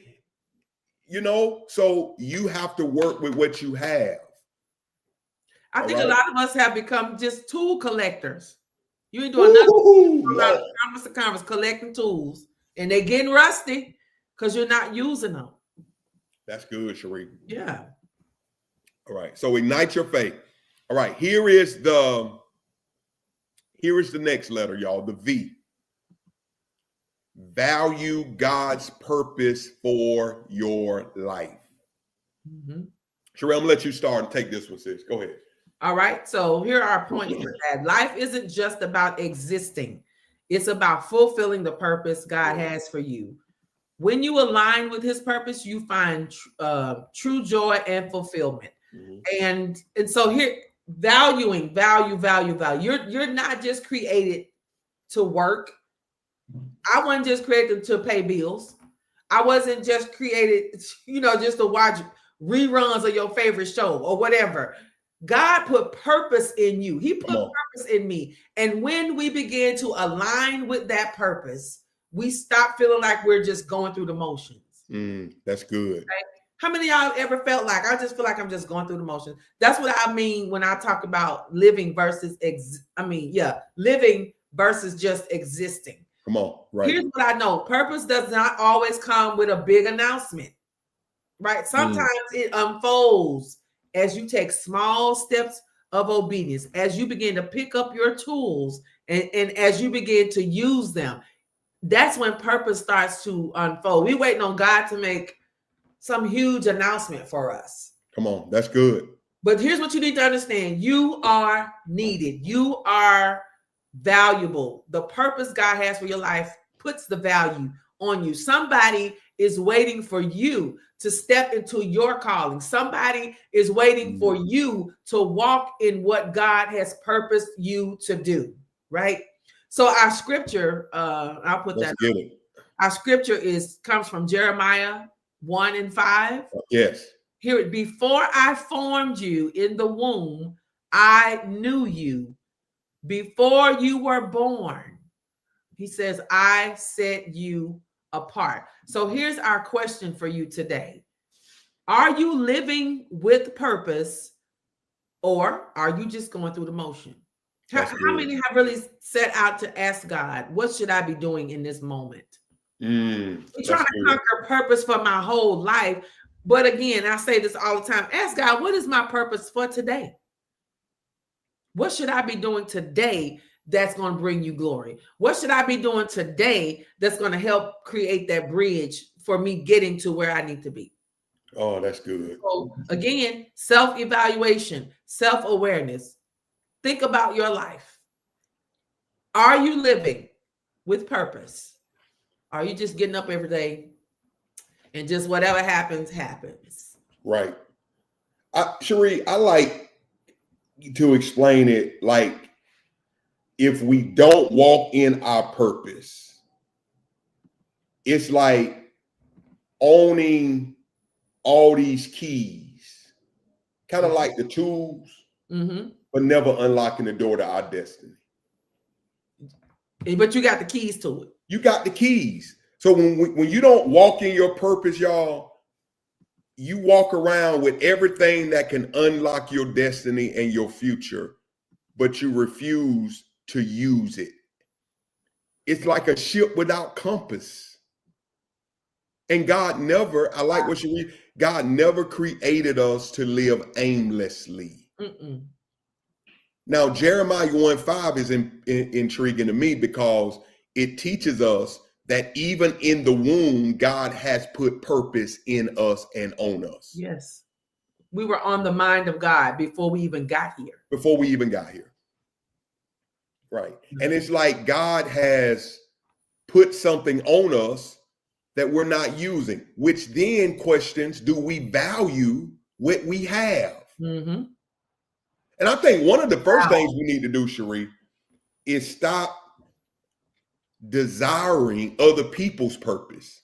you know, so you have to work with what you have. I think a lot of us have become just tool collectors. You ain't doing nothing around conference to conference collecting tools, and they're getting rusty because you're not using them. That's good, Sheree. Yeah. All right. So ignite your faith. All right. Here is the next letter, y'all. The V. Value God's purpose for your life. Mm-hmm. Sheree, I'm gonna let you start and take this one, sis. Go ahead. All right. So here are our points for that. Life isn't just about existing. It's about fulfilling the purpose God has for you. When you align with his purpose, you find true joy and fulfillment. Mm-hmm. And so here, value. You're not just created to work. I wasn't just created to pay bills. I wasn't just created, just to watch reruns of your favorite show or whatever. God put purpose in you. He put purpose in me. And when we begin to align with that purpose, we stop feeling like we're just going through the motions. That's good. Right? How many of y'all ever felt like, I just feel like I'm just going through the motions? That's what I mean when I talk about living versus, living versus just existing. Come on, right. Here's what I know. Purpose does not always come with a big announcement, right? Sometimes it unfolds as you take small steps of obedience, as you begin to pick up your tools and as you begin to use them. That's when purpose starts to unfold. We're waiting on God to make some huge announcement for us. Come on, that's good. But here's what you need to understand. You are needed. You are valuable. The purpose God has for your life puts the value on you. Somebody is waiting for you to step into your calling. Somebody is waiting for you to walk in what God has purposed you to do, right? So our scripture, I'll put Let's that. Get it. Our scripture comes from Jeremiah 1:5. Yes. Hear it. Before I formed you in the womb, I knew you. Before you were born, he says, I set you apart. So here's our question for you today. Are you living with purpose, or are you just going through the motion? How many have really set out to ask God, what should I be doing in this moment? I'm trying to conquer purpose for my whole life. But again, I say this all the time. Ask God, what is my purpose for today? What should I be doing today that's going to bring you glory? What should I be doing today that's going to help create that bridge for me getting to where I need to be? Oh, that's good. So again, self-evaluation, self-awareness. Think about your life. Are you living with purpose? Are you just getting up every day and just whatever happens, happens? Right. Sheree, I like to explain it like if we don't walk in our purpose, it's like owning all these keys kind of like the tools, Mm-hmm. but never unlocking the door to our destiny. But you got the keys to it. You got the keys. So when you don't walk in your purpose, y'all, you walk around with everything that can unlock your destiny and your future, but you refuse to use it. It's like a ship without compass. And God never, I like what you read, God never created us to live aimlessly. Mm-mm. Now, Jeremiah 1:5 is intriguing to me because it teaches us that even in the womb, God has put purpose in us and on us. Yes. We were on the mind of God before we even got here. Before we even got here. Right. And it's like God has put something on us that we're not using, which then questions, do we value what we have? Mm-hmm. And I think one of the first things we need to do, Cherie, is stop desiring other people's purpose.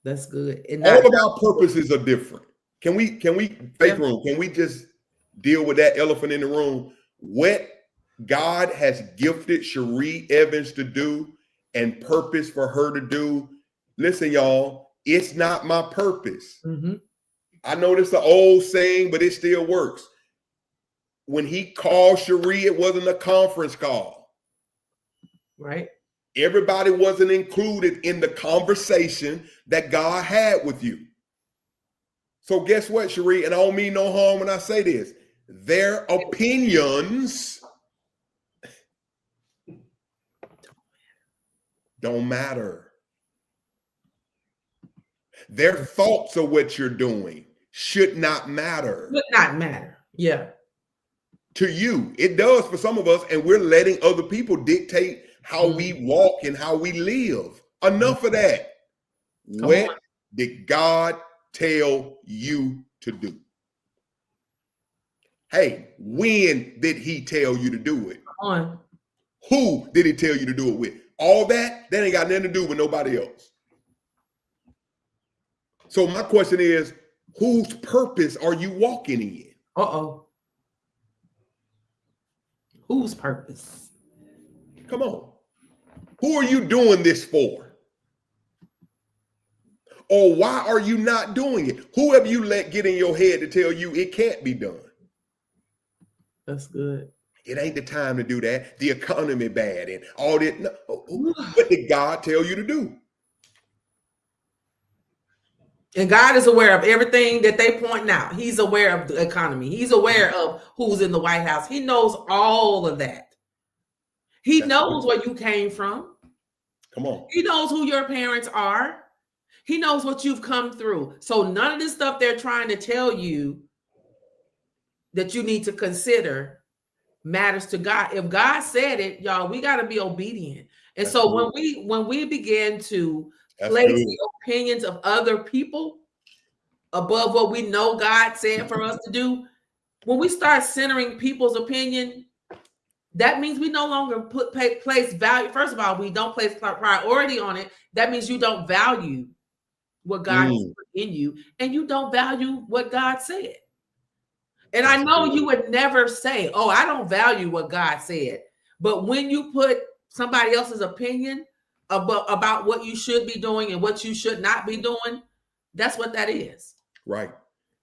That's good. And All of our purposes are different. Can we fake room? Can we just deal with that elephant in the room? What God has gifted Cherie Evans to do and purpose for her to do. Listen, y'all, it's not my purpose. Mm-hmm. I know this is an old saying, but it still works. When he called Cherie, it wasn't a conference call. Right. Everybody wasn't included in the conversation that God had with you. So guess what, Cherie? And I don't mean no harm when I say this. Their opinions don't matter. Their thoughts of what you're doing should not matter. Would not matter. Yeah. To you. It does for some of us, and we're letting other people dictate how we walk and how we live. Enough of that. What did God tell you to do? Hey, when did he tell you to do it? Who did he tell you to do it with? All that ain't got nothing to do with nobody else. So my question is, whose purpose are you walking in? Uh-oh. Whose purpose? Come on. Who are you doing this for? Or why are you not doing it? Who have you let get in your head to tell you it can't be done? That's good. It ain't the time to do that. The economy bad and all that. No. What did God tell you to do? And God is aware of everything that they point out. He's aware of the economy. He's aware of who's in the White House. He knows all of that. He knows where you came from. Come on. He knows who your parents are. He knows what you've come through. So none of this stuff they're trying to tell you that you need to consider matters to God. If God said it, y'all, we got to be obedient. And so when we begin to place the opinions of other people above what we know God said for us to do, when we start centering people's opinion, that means we no longer place value. First of all, we don't place priority on it. That means you don't value what God has put in you, and you don't value what God said. And I know you would never say, oh, I don't value what God said. But when you put somebody else's opinion about what you should be doing and what you should not be doing, that's what that is. Right.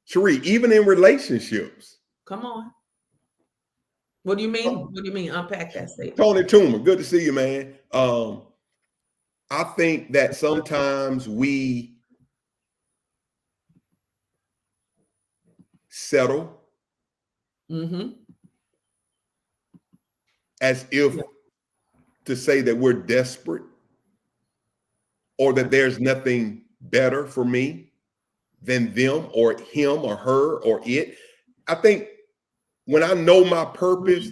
Cherie, even in relationships. Come on. What do you mean? What do you mean? Unpack that statement. Tony Toomer, good to see you, man. I think that sometimes we settle as if to say that we're desperate or that there's nothing better for me than them or him or her or it. I think when I know my purpose,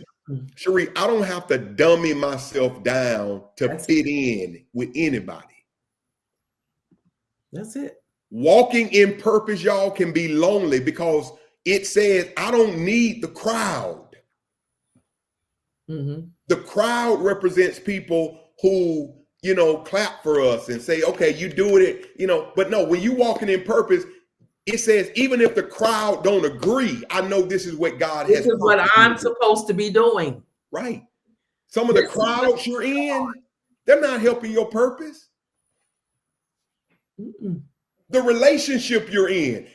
Cherie, I don't have to dummy myself down to fit in with anybody. That's it. Walking in purpose, y'all, can be lonely because it says, I don't need the crowd. The crowd represents people who, clap for us and say, okay, you doing it, but no, when you walking in purpose, it says, even if the crowd don't agree, I know this is what God This has. is what I'm promised me to do. supposed to be doing. Right. Some of the This is what- crowds you're in, they're not helping your purpose. Mm-mm. The relationship you're in,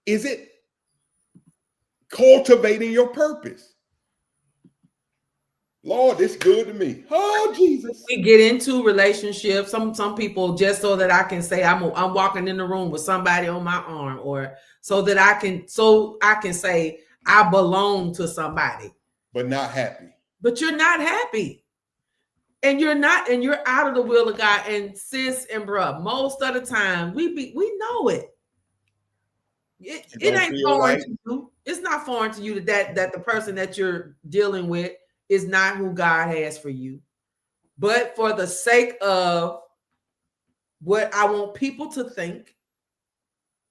is it cultivating your purpose? Lord, this good to me. Oh, Jesus. We get into relationships. Some people just so that I can say I'm walking in the room with somebody on my arm, or so I can say I belong to somebody. But not happy. But you're not happy. And you're out of the will of God. And sis and bruh, most of the time we know it. It ain't foreign to you. It's not foreign to you that the person that you're dealing with is not who God has for you. But for the sake of what I want people to think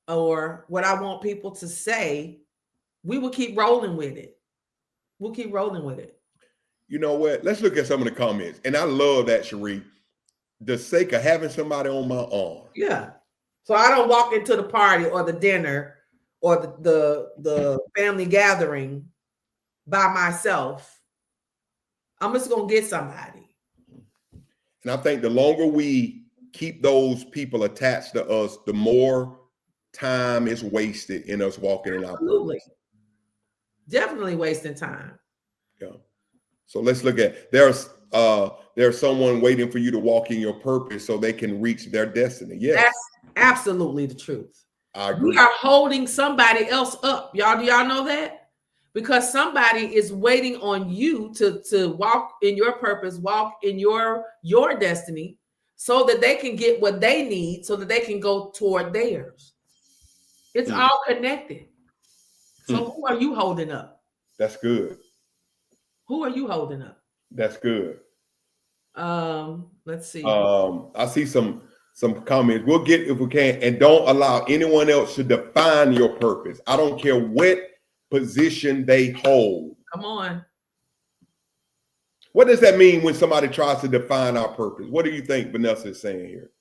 or what I want people to say, we will keep rolling with it. We'll keep rolling with it. You know what? Let's look at some of the comments. And I love that, Cherie. The sake of having somebody on my arm. Yeah. So I don't walk into the party or the dinner or the family gathering by myself. I'm just going to get somebody. And I think the longer we keep those people attached to us, the more time is wasted in us walking in our Absolutely. purpose. Definitely wasting time. Yeah. So let's look at there's someone waiting for you to walk in your purpose so they can reach their destiny. Yes. That's absolutely the truth. I agree. We are holding somebody else up. Y'all, do y'all know that? Because somebody is waiting on you to walk in your purpose, walk in your destiny, so that they can get what they need, so that they can go toward theirs. It's all connected. So who are you holding up? That's good. Who are you holding up? That's good. Let's see. I see some comments. We'll get if we can, and don't allow anyone else to define your purpose. I don't care what position they hold. Come on. What does that mean when somebody tries to define our purpose? What do you think Vanessa is saying here?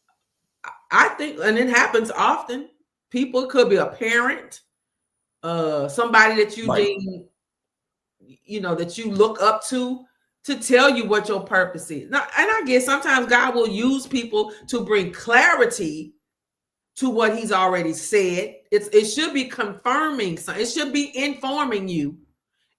I think, and it happens often. People, could be a parent, somebody that you deem, that you look up to tell you what your purpose is. Now, and I guess sometimes God will use people to bring clarity to what He's already said. It should be confirming. So it should be informing you.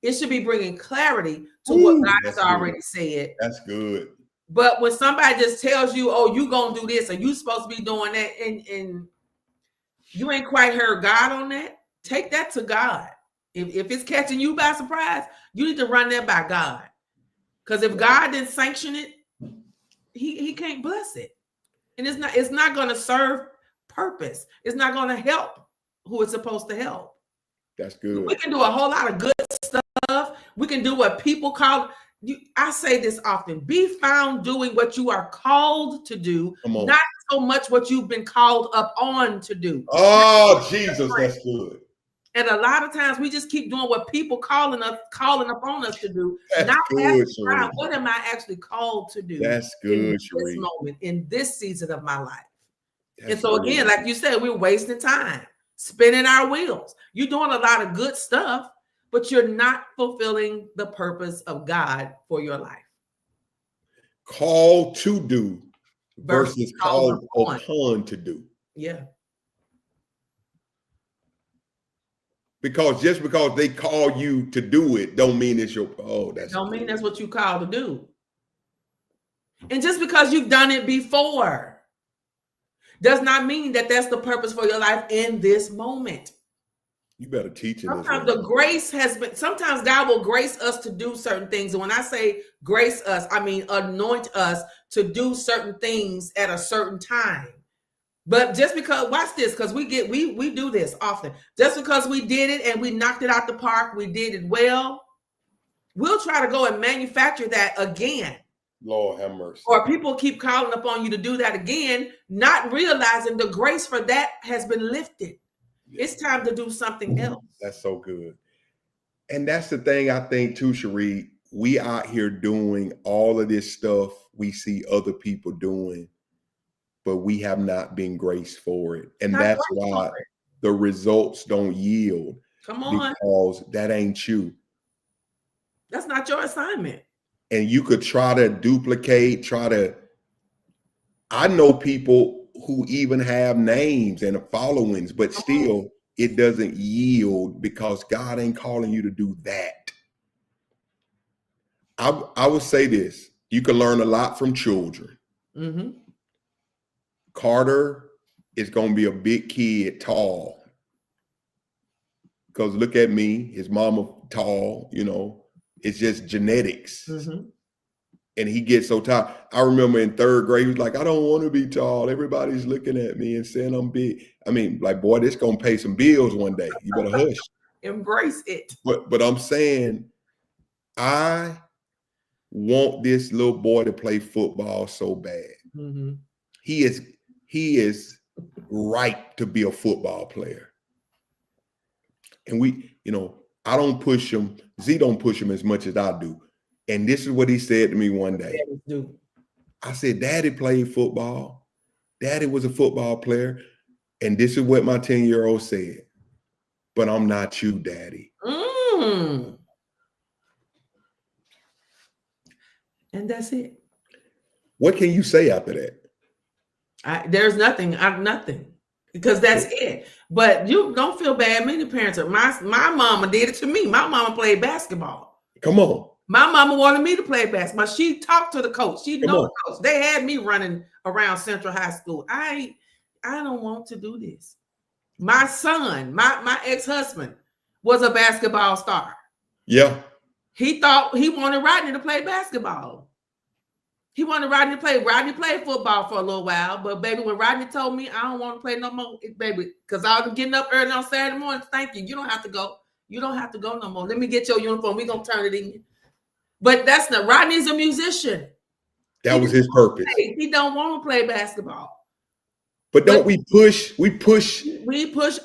It should be bringing clarity to what God has already said. That's good. But when somebody just tells you, "Oh, you gonna do this, and you supposed to be doing that," and you ain't quite heard God on that, take that to God. If it's catching you by surprise, you need to run that by God. Because if God didn't sanction it, He can't bless it, and it's not going to serve purpose. It's not going to help who it's supposed to help. That's good. We can do a whole lot of good stuff. We can do what people call. I say this often: be found doing what you are called to do, not so much what you've been called up on to do. Oh, Jesus, that's good. And a lot of times we just keep doing what people calling upon us to do. That's not good, asking, what am I actually called to do? That's good, in this Cherie. moment, in this season of my life. That's and so good. again, like you said, we're wasting time, spinning our wheels. You're doing a lot of good stuff, but you're not fulfilling the purpose of God for your life. Called to do versus called upon to do. Yeah. Because just because they call you to do it, don't mean it's your. Don't mean that's what you called to do. And just because you've done it before does not mean that that's the purpose for your life in this moment. You better teach it. Sometimes the grace has been. Sometimes God will grace us to do certain things, and when I say grace us, I mean anoint us to do certain things at a certain time. But just because, watch this, because we do this often. Just because we did it and we knocked it out the park, we did it well, we'll try to go and manufacture that again. Lord have mercy. Or people keep calling upon you to do that again, not realizing the grace for that has been lifted. Yeah. It's time to do something else. That's so good. And that's the thing I think too, Cherie. We out here doing all of this stuff we see other people doing, but we have not been graced for it. And that's why the results don't yield Come on. because that ain't you. That's not your assignment. And you could try to duplicate, I know people who even have names and followings, but still it doesn't yield because God ain't calling you to do that. I would say this: you can learn a lot from children. Mm-hmm. Carter is going to be a big kid, tall. Because look at me, his mama tall, it's just genetics. Mm-hmm. And he gets so tall. I remember in third grade, he was like, I don't want to be tall. Everybody's looking at me and saying I'm big. I mean, like, boy, this going to pay some bills one day. You better hush. Embrace it. But I'm saying, I want this little boy to play football so bad. Mm-hmm. He is right to be a football player. And I don't push him. Z don't push him as much as I do. And this is what he said to me one day. I said, Daddy played football. Daddy was a football player. And this is what my 10-year-old said. But I'm not you, Daddy. Mm. And that's it. What can you say after that? There's nothing. Nothing. Because that's it. But you don't feel bad. Many parents are. My mama did it to me. My mama played basketball. Come on. My mama wanted me to play basketball. She talked to the coach. She knows the coach. They had me running around Central High School. I don't want to do this. My son, my ex-husband, was a basketball star. Yeah. He thought he wanted Rodney to play basketball. He wanted Rodney to play. Rodney played football for a little while, but baby, when Rodney told me I don't want to play no more, baby, because I was getting up early on Saturday morning. Thank you. You don't have to go. You don't have to go no more. Let me get your uniform. We're gonna turn it in. But that's not Rodney's a musician. That was his purpose. He don't want to play basketball. But don't we push? We push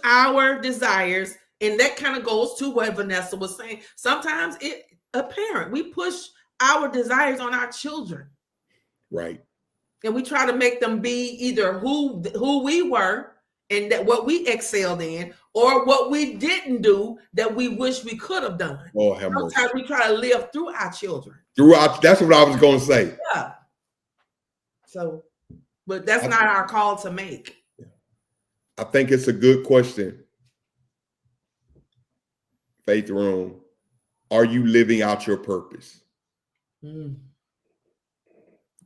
our desires, and that kind of goes to what Vanessa was saying. Sometimes we push our desires on our children. Right. And we try to make them be either who we were and that what we excelled in, or what we didn't do that we wish we could have done. Oh, have mercy. Sometimes we try to live through our children. That's what I was going to say. Yeah. So, but that's not our call to make. I think it's a good question. Faith Room, are you living out your purpose? Mm.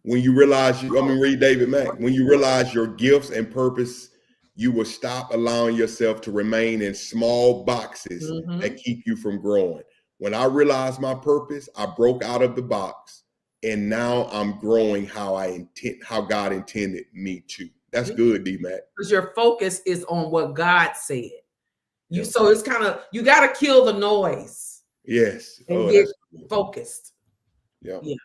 When you realize read David Mack. When you realize your gifts and purpose, you will stop allowing yourself to remain in small boxes that keep you from growing. When I realized my purpose, I broke out of the box, and now I'm growing how God intended me to. That's good, D-Mac. Because your focus is on what God said. So it's kind of, you got to kill the noise. Yes. And get focused. Yeah. Yeah.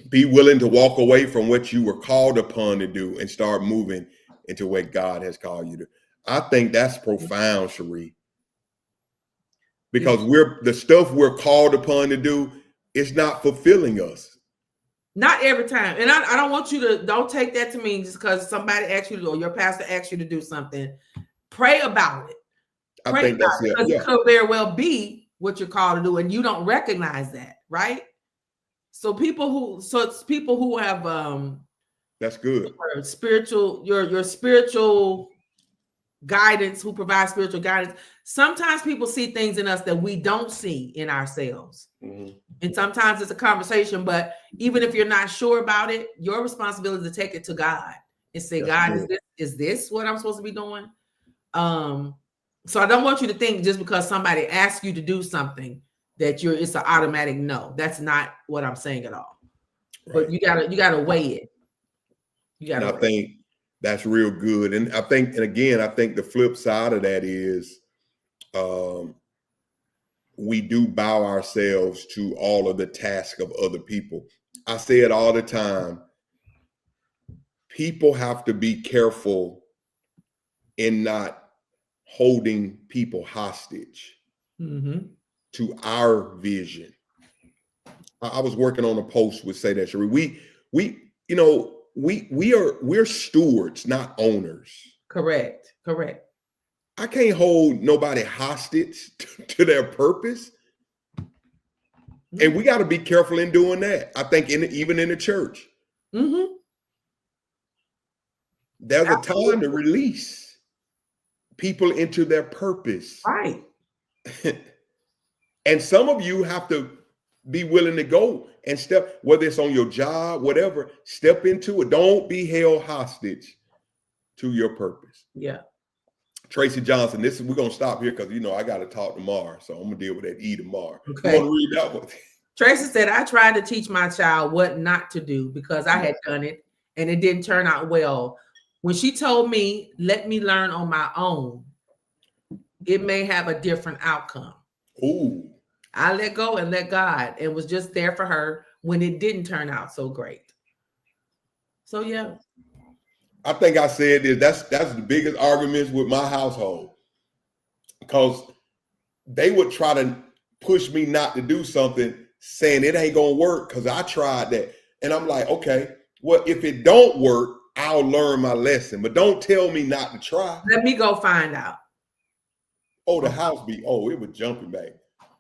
Be willing to walk away from what you were called upon to do and start moving into what God has called you to. I think that's profound, Cherie. Because the stuff we're called upon to do, it's not fulfilling us. Not every time. And I don't want you to, don't take that to mean just because somebody asked you to do, or your pastor asked you to do something. Pray about it. I think that's it. Because it could very well be what you're called to do, and you don't recognize that, right? So it's people who have that's good. Your spiritual guidance, who provide spiritual guidance. Sometimes people see things in us that we don't see in ourselves. Mm-hmm. And sometimes it's a conversation, but even if you're not sure about it, your responsibility is to take it to God and say, God, is this what I'm supposed to be doing? So I don't want you to think just because somebody asks you to do something that it's an automatic no. That's not what I'm saying at all. Right. But you gotta weigh it. I think that's real good. And I think the flip side of that is we do bow ourselves to all of the tasks of other people. I say it all the time. People have to be careful in not holding people hostage to our vision. I was working on a post would say that, Cherie. We're stewards, not owners. Correct. I can't hold nobody hostage to their purpose. And we got to be careful in doing that. I think even in the church, Mm-hmm. there's a time to release people into their purpose. Right. And some of you have to be willing to go and step, whether it's on your job, whatever, step into it. Don't be held hostage to your purpose. Yeah. Tracy Johnson, we're going to stop here because, I got to talk tomorrow. So I'm going to deal with that tomorrow. Okay. You want to read that one? Tracy said, I tried to teach my child what not to do because I had done it and it didn't turn out well. When she told me, let me learn on my own, it may have a different outcome. Ooh. I let go and let God and was just there for her when it didn't turn out so great. So, yeah. I think I said this. That's the biggest arguments with my household, because they would try to push me not to do something, saying it ain't gonna work because I tried that. And I'm like, okay, well, if it don't work, I'll learn my lesson, but don't tell me not to try. Let me go find out. Oh, the house it was jumping back.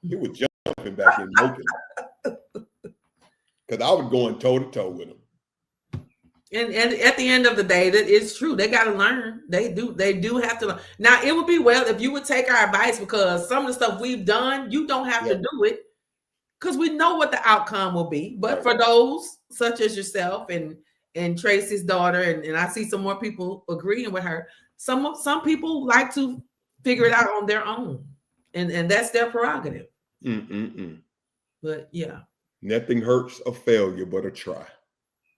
It was jumping back in Macon. Because I was going toe to toe with them. And at the end of the day, that is true. They got to learn. They do have to learn. Now, it would be well if you would take our advice, because some of the stuff we've done, you don't have to do it because we know what the outcome will be. But for those such as yourself and Tracy's daughter, and I see some more people agreeing with her, some people like to figure it out on their own, and that's their prerogative. But yeah, nothing hurts a failure but a try.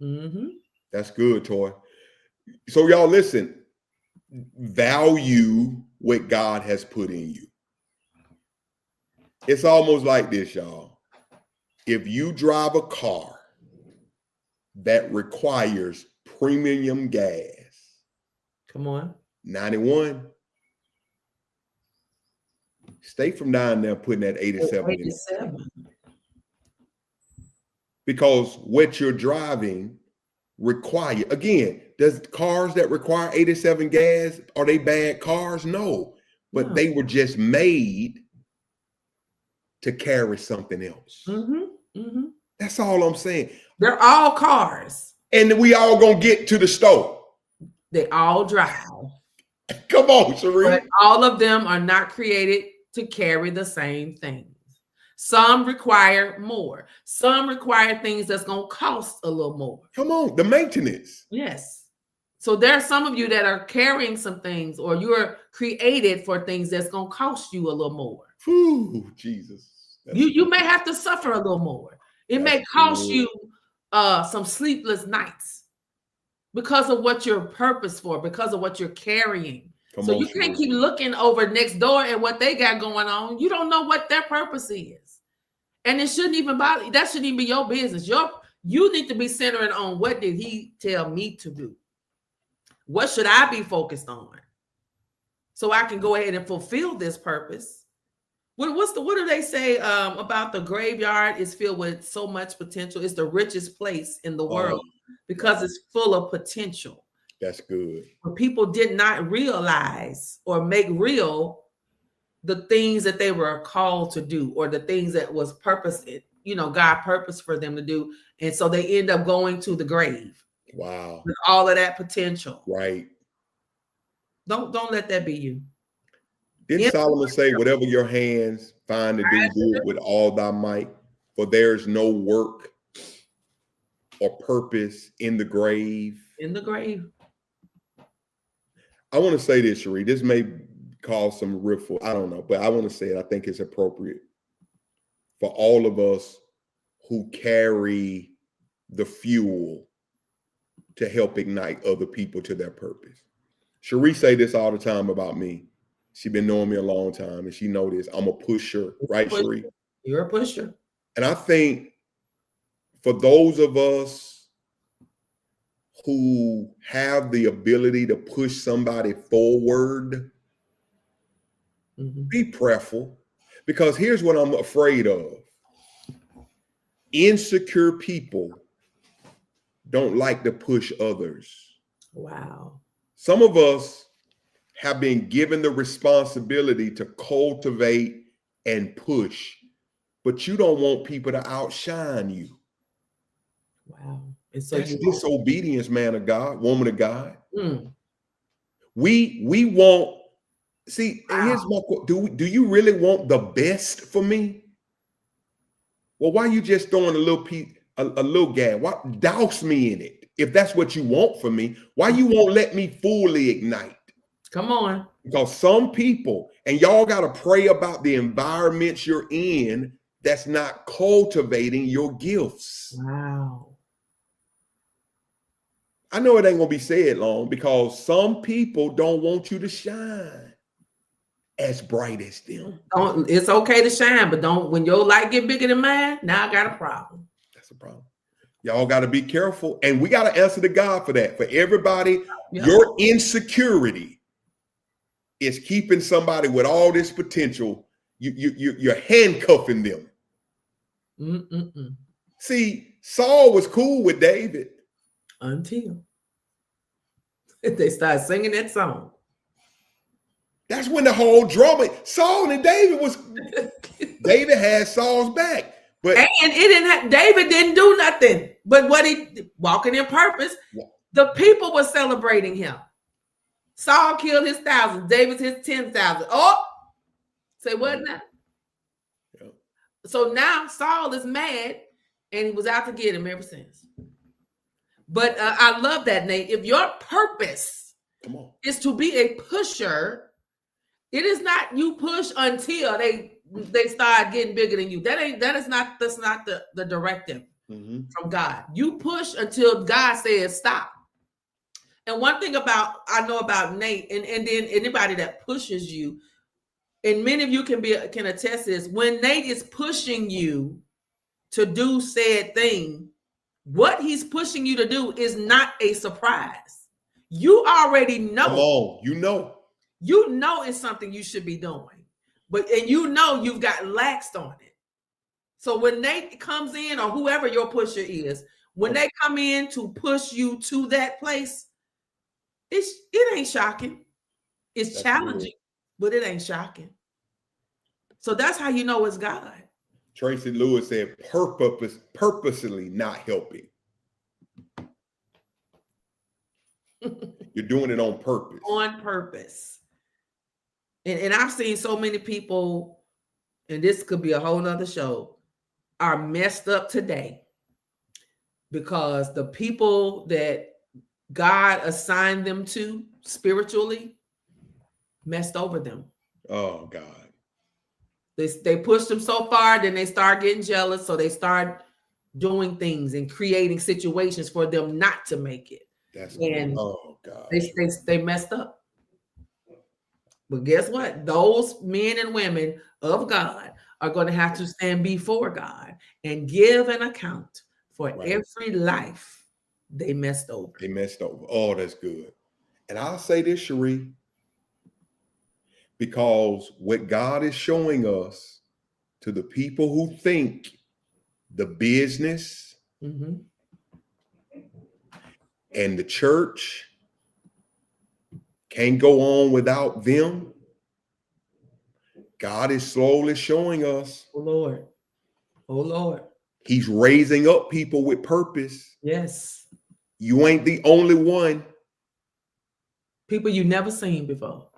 Mm-hmm. That's good, Toy. So y'all listen, value what God has put in you. It's almost like this, y'all. If you drive a car that requires premium gas, come on, 91, stay from down there putting that 87 in. Because what you're driving require, again, does cars that require 87 gas, are they bad cars? No, but they were just made to carry something else. That's all I'm saying. They're all cars, and we all gonna get to the store. They all drive. Come on, Sheree. But all of them are not created to carry the same things. Some require more. Some require things that's going to cost a little more. Come on, the maintenance. Yes. So there are some of you that are carrying some things, or you're created for things that's going to cost you a little more. Ooh, Jesus. You may have to suffer a little more. It may cost you some sleepless nights because of what you're purposed for, because of what you're carrying. So you can't keep looking over next door at what they got going on. You don't know what their purpose is. And it shouldn't even bother you. That shouldn't even be your business. You need to be centering on, what did he tell me to do? What should I be focused on? So I can go ahead and fulfill this purpose. What do they say about the graveyard is filled with so much potential? It's the richest place in the world because it's full of potential. That's good. But people did not realize or make real the things that they were called to do, or the things that was purpose, God purposed for them to do. And so they end up going to the grave. Wow. With all of that potential. Right. Don't let that be you. Didn't Solomon say, whatever your hands find to do it with all thy might, for there's no work or purpose in the grave? In the grave. I want to say this, Sheree. This may cause some riffle. I don't know, but I want to say it. I think it's appropriate for all of us who carry the fuel to help ignite other people to their purpose. Sheree say this all the time about me. She been knowing me a long time, and she know this. I'm a pusher, right, Sheree? You're a pusher. And I think for those of us who have the ability to push somebody forward, be prayerful, because here's what I'm afraid of. Insecure people don't like to push others. Wow. Some of us have been given the responsibility to cultivate and push, but you don't want people to outshine you. Wow. And so That's disobedience, man of God, woman of God. Mm. We want, see, and here's my question. Do you really want the best for me? Well, why you just throwing a little piece, a little gas? Why douse me in it? If that's what you want for me, why you won't let me fully ignite? Come on. Because some people, and y'all got to pray about the environments you're in that's not cultivating your gifts. Wow. I know it ain't gonna be said long because some people don't want you to shine as bright as them. It's okay to shine, but don't, when your light get bigger than mine, now I got a problem. That's a problem. Y'all got to be careful, and we got to answer to God for that. For everybody, your insecurity is keeping somebody with all this potential. You're handcuffing them. See, Saul was cool with David until they started singing that song. That's when the whole drama. Saul and David was. David had Saul's back, but David didn't do nothing. But what he walking in purpose, the people were celebrating him. Saul killed his 1,000, David his 10,000. Oh, say what now? Yeah. So now Saul is mad, and he was out to get him ever since. But I love that, Nate. If your purpose is to be a pusher, it is not you push until they start getting bigger than you. That's not the directive from God. You push until God says stop. And one thing I know about Nate, and then anybody that pushes you, and many of you can attest this, when Nate is pushing you to do said thing, what he's pushing you to do is not a surprise. You already know. Come on, you know it's something you should be doing, and you've got laxed on it. So when Nate comes in, or whoever your pusher is, when they come in to push you to that place, it ain't shocking. It's challenging, but it ain't shocking. So that's how you know it's God. Tracy Lewis said, purposely not helping. You're doing it on purpose. On purpose. And I've seen so many people, and this could be a whole nother show, are messed up today because the people that God assigned them to spiritually messed over them. Oh, God. They pushed them so far, then they start getting jealous. So they start doing things and creating situations for them not to make it. Oh, God. They messed up. But guess what? Those men and women of God are going to have to stand before God and give an account for every life they messed over. Oh, that's good. And I'll say this, Cherie, because what God is showing us to the people who think the business and the church can't go on without them, God is slowly showing us. Oh, Lord. He's raising up people with purpose. Yes. You ain't the only one. People you never seen before.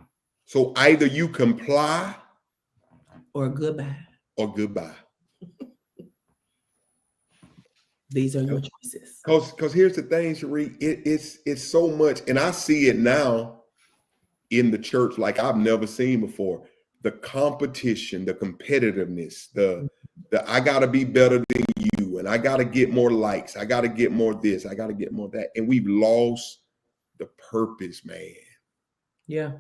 So either you comply or goodbye. These are your choices. Because here's the thing, Cherie, it's so much, and I see it now in the church like I've never seen before. The competition, the competitiveness, the I gotta be better than you, and I gotta get more likes, I gotta get more this, I gotta get more that. And we've lost the purpose, man. Yeah.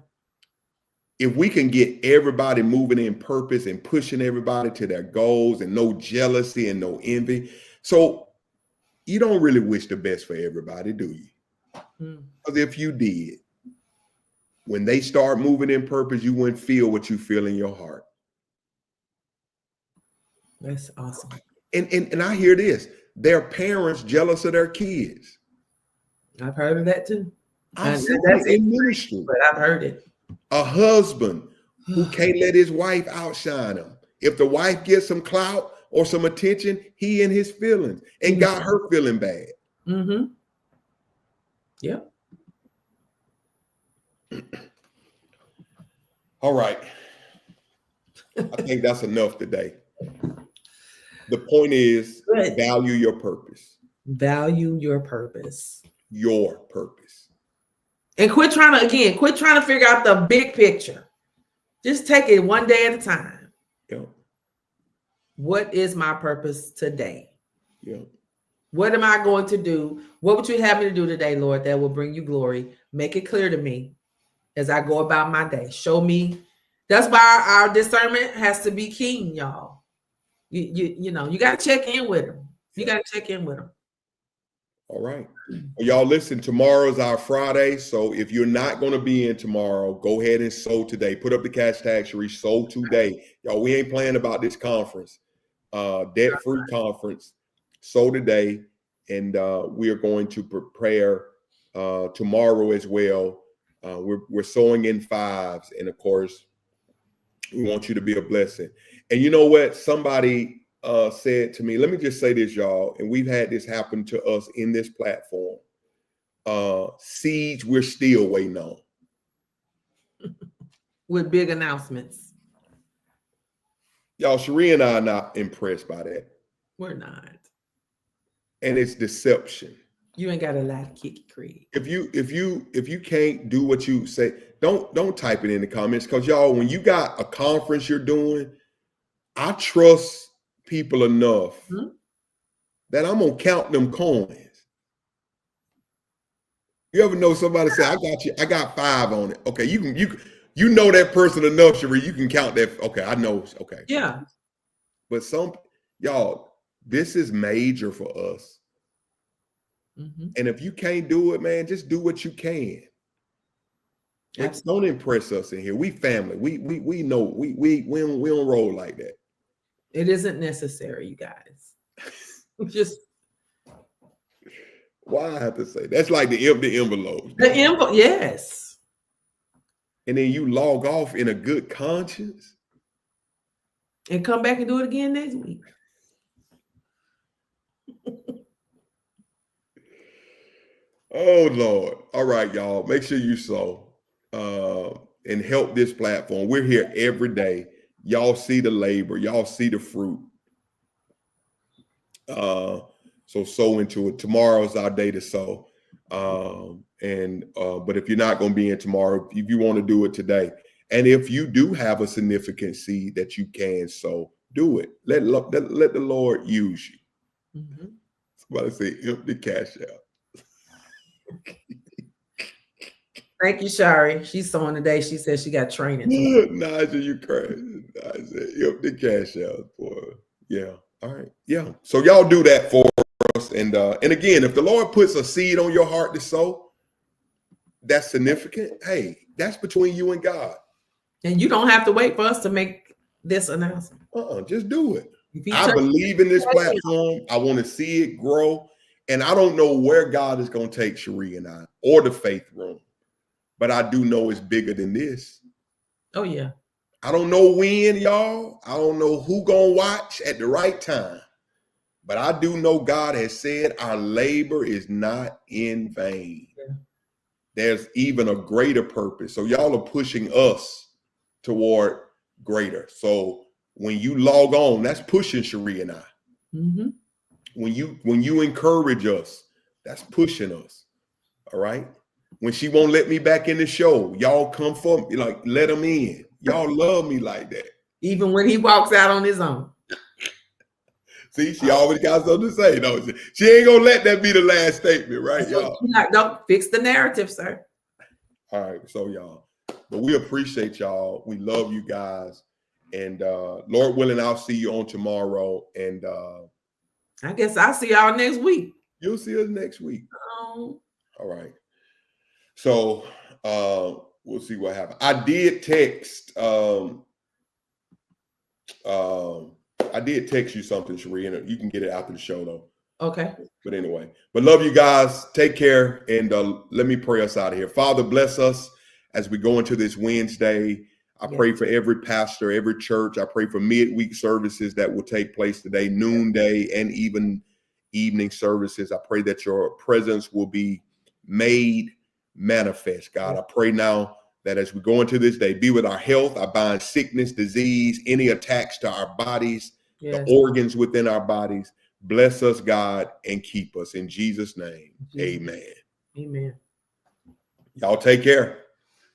If we can get everybody moving in purpose and pushing everybody to their goals, and no jealousy and no envy. So you don't really wish the best for everybody, do you? Because if you did, when they start moving in purpose, you wouldn't feel what you feel in your heart. That's awesome. And I hear this. Their parents jealous of their kids. I've heard of that too. That's in ministry. But I've heard it. A husband who can't let his wife outshine him. If the wife gets some clout or some attention, he in his feelings and got her feeling bad. Mm-hmm. Yep. All right. I think that's enough today. The point is, Good. value your purpose. Value your purpose. Your purpose. And quit trying to figure out the big picture. Just take it one day at a time. Yeah. What is my purpose today? Yeah. What am I going to do? What would you have me to do today, Lord, that will bring you glory? Make it clear to me as I go about my day. Show me. That's why our discernment has to be keen, y'all. You know, you got to check in with them. You got to check in with them. All right. Well, y'all listen, tomorrow's our Friday. So if you're not going to be in tomorrow, go ahead and sow today. Put up the cash tag, Cherie, sow today. Y'all, we ain't playing about this conference, debt-free conference. Sow today. And we are going to prepare tomorrow as well. We're sowing in fives. And of course, we want you to be a blessing. And you know what? Somebody said to me, let me just say this, y'all, and we've had this happen to us in this platform. Siege, we're still waiting on. With big announcements. Y'all, Cherie and I are not impressed by that. We're not. And it's deception. You ain't got a lot of Kiki Creed. If you can't do what you say, don't type it in the comments, because y'all, when you got a conference you're doing, I trust people enough that I'm gonna count them coins. You ever know somebody say, I got 5 on it. Okay, you know that person enough, Cherie, you can count that. Okay, I know. Okay. Yeah. But y'all, this is major for us. Mm-hmm. And if you can't do it, man, just do what you can. Don't impress us in here. We family. We know we don't roll like that. It isn't necessary, you guys. Just why I have to say that's like the empty envelope. Yes. And then you log off in a good conscience and come back and do it again next week. Oh Lord. All right, y'all. Make sure you sow and help this platform. We're here every day. Y'all see the labor, y'all see the fruit. So sow into it. Tomorrow's our day to sow. But if you're not going to be in tomorrow, if you want to do it today, and if you do have a significant seed that you can sow, do it. Let the Lord use you. Mm-hmm. Somebody say empty cash out. Thank you, Shari. She's sewing today. She said she got training. Naja, you crazy. Naja, empty cash out, boy. Yeah. All right. Yeah. So y'all do that for us. And again, if the Lord puts a seed on your heart to sow, that's significant. Hey, that's between you and God. And you don't have to wait for us to make this announcement. Just do it. I believe in this platform. I want to see it grow. And I don't know where God is going to take Cherie and I or the Faith Room, but I do know it's bigger than this. Oh, yeah. I don't know when, y'all. I don't know who gonna watch at the right time. But I do know God has said our labor is not in vain. Yeah. There's even a greater purpose. So y'all are pushing us toward greater. So when you log on, that's pushing Cherie and I. Mm-hmm. When you encourage us, that's pushing us. All right. When she won't let me back in the show, y'all come for me, like let him in. Y'all love me like that. Even when he walks out on his own. See, she always got something to say. No, she ain't gonna let that be the last statement, right, y'all? Don't fix the narrative, sir. All right, so y'all, but we appreciate y'all. We love you guys, and Lord willing, I'll see you on tomorrow. And I guess I'll see y'all next week. You'll see us next week. All right. So we'll see what happens. I did text. I did text you something, Cherie, and you can get it after the show, though. Okay. But anyway, but love you guys. Take care, and let me pray us out of here. Father, bless us as we go into this Wednesday. I pray for every pastor, every church. I pray for midweek services that will take place today, noonday, and even evening services. I pray that your presence will be made manifest, God. I pray now that as we go into this day, be with our health. I bind sickness, disease, any attacks to our bodies, the organs within our bodies. Bless us, God, and keep us. In Jesus' name, amen. Amen. Y'all take care.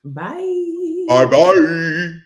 Bye. Bye-bye.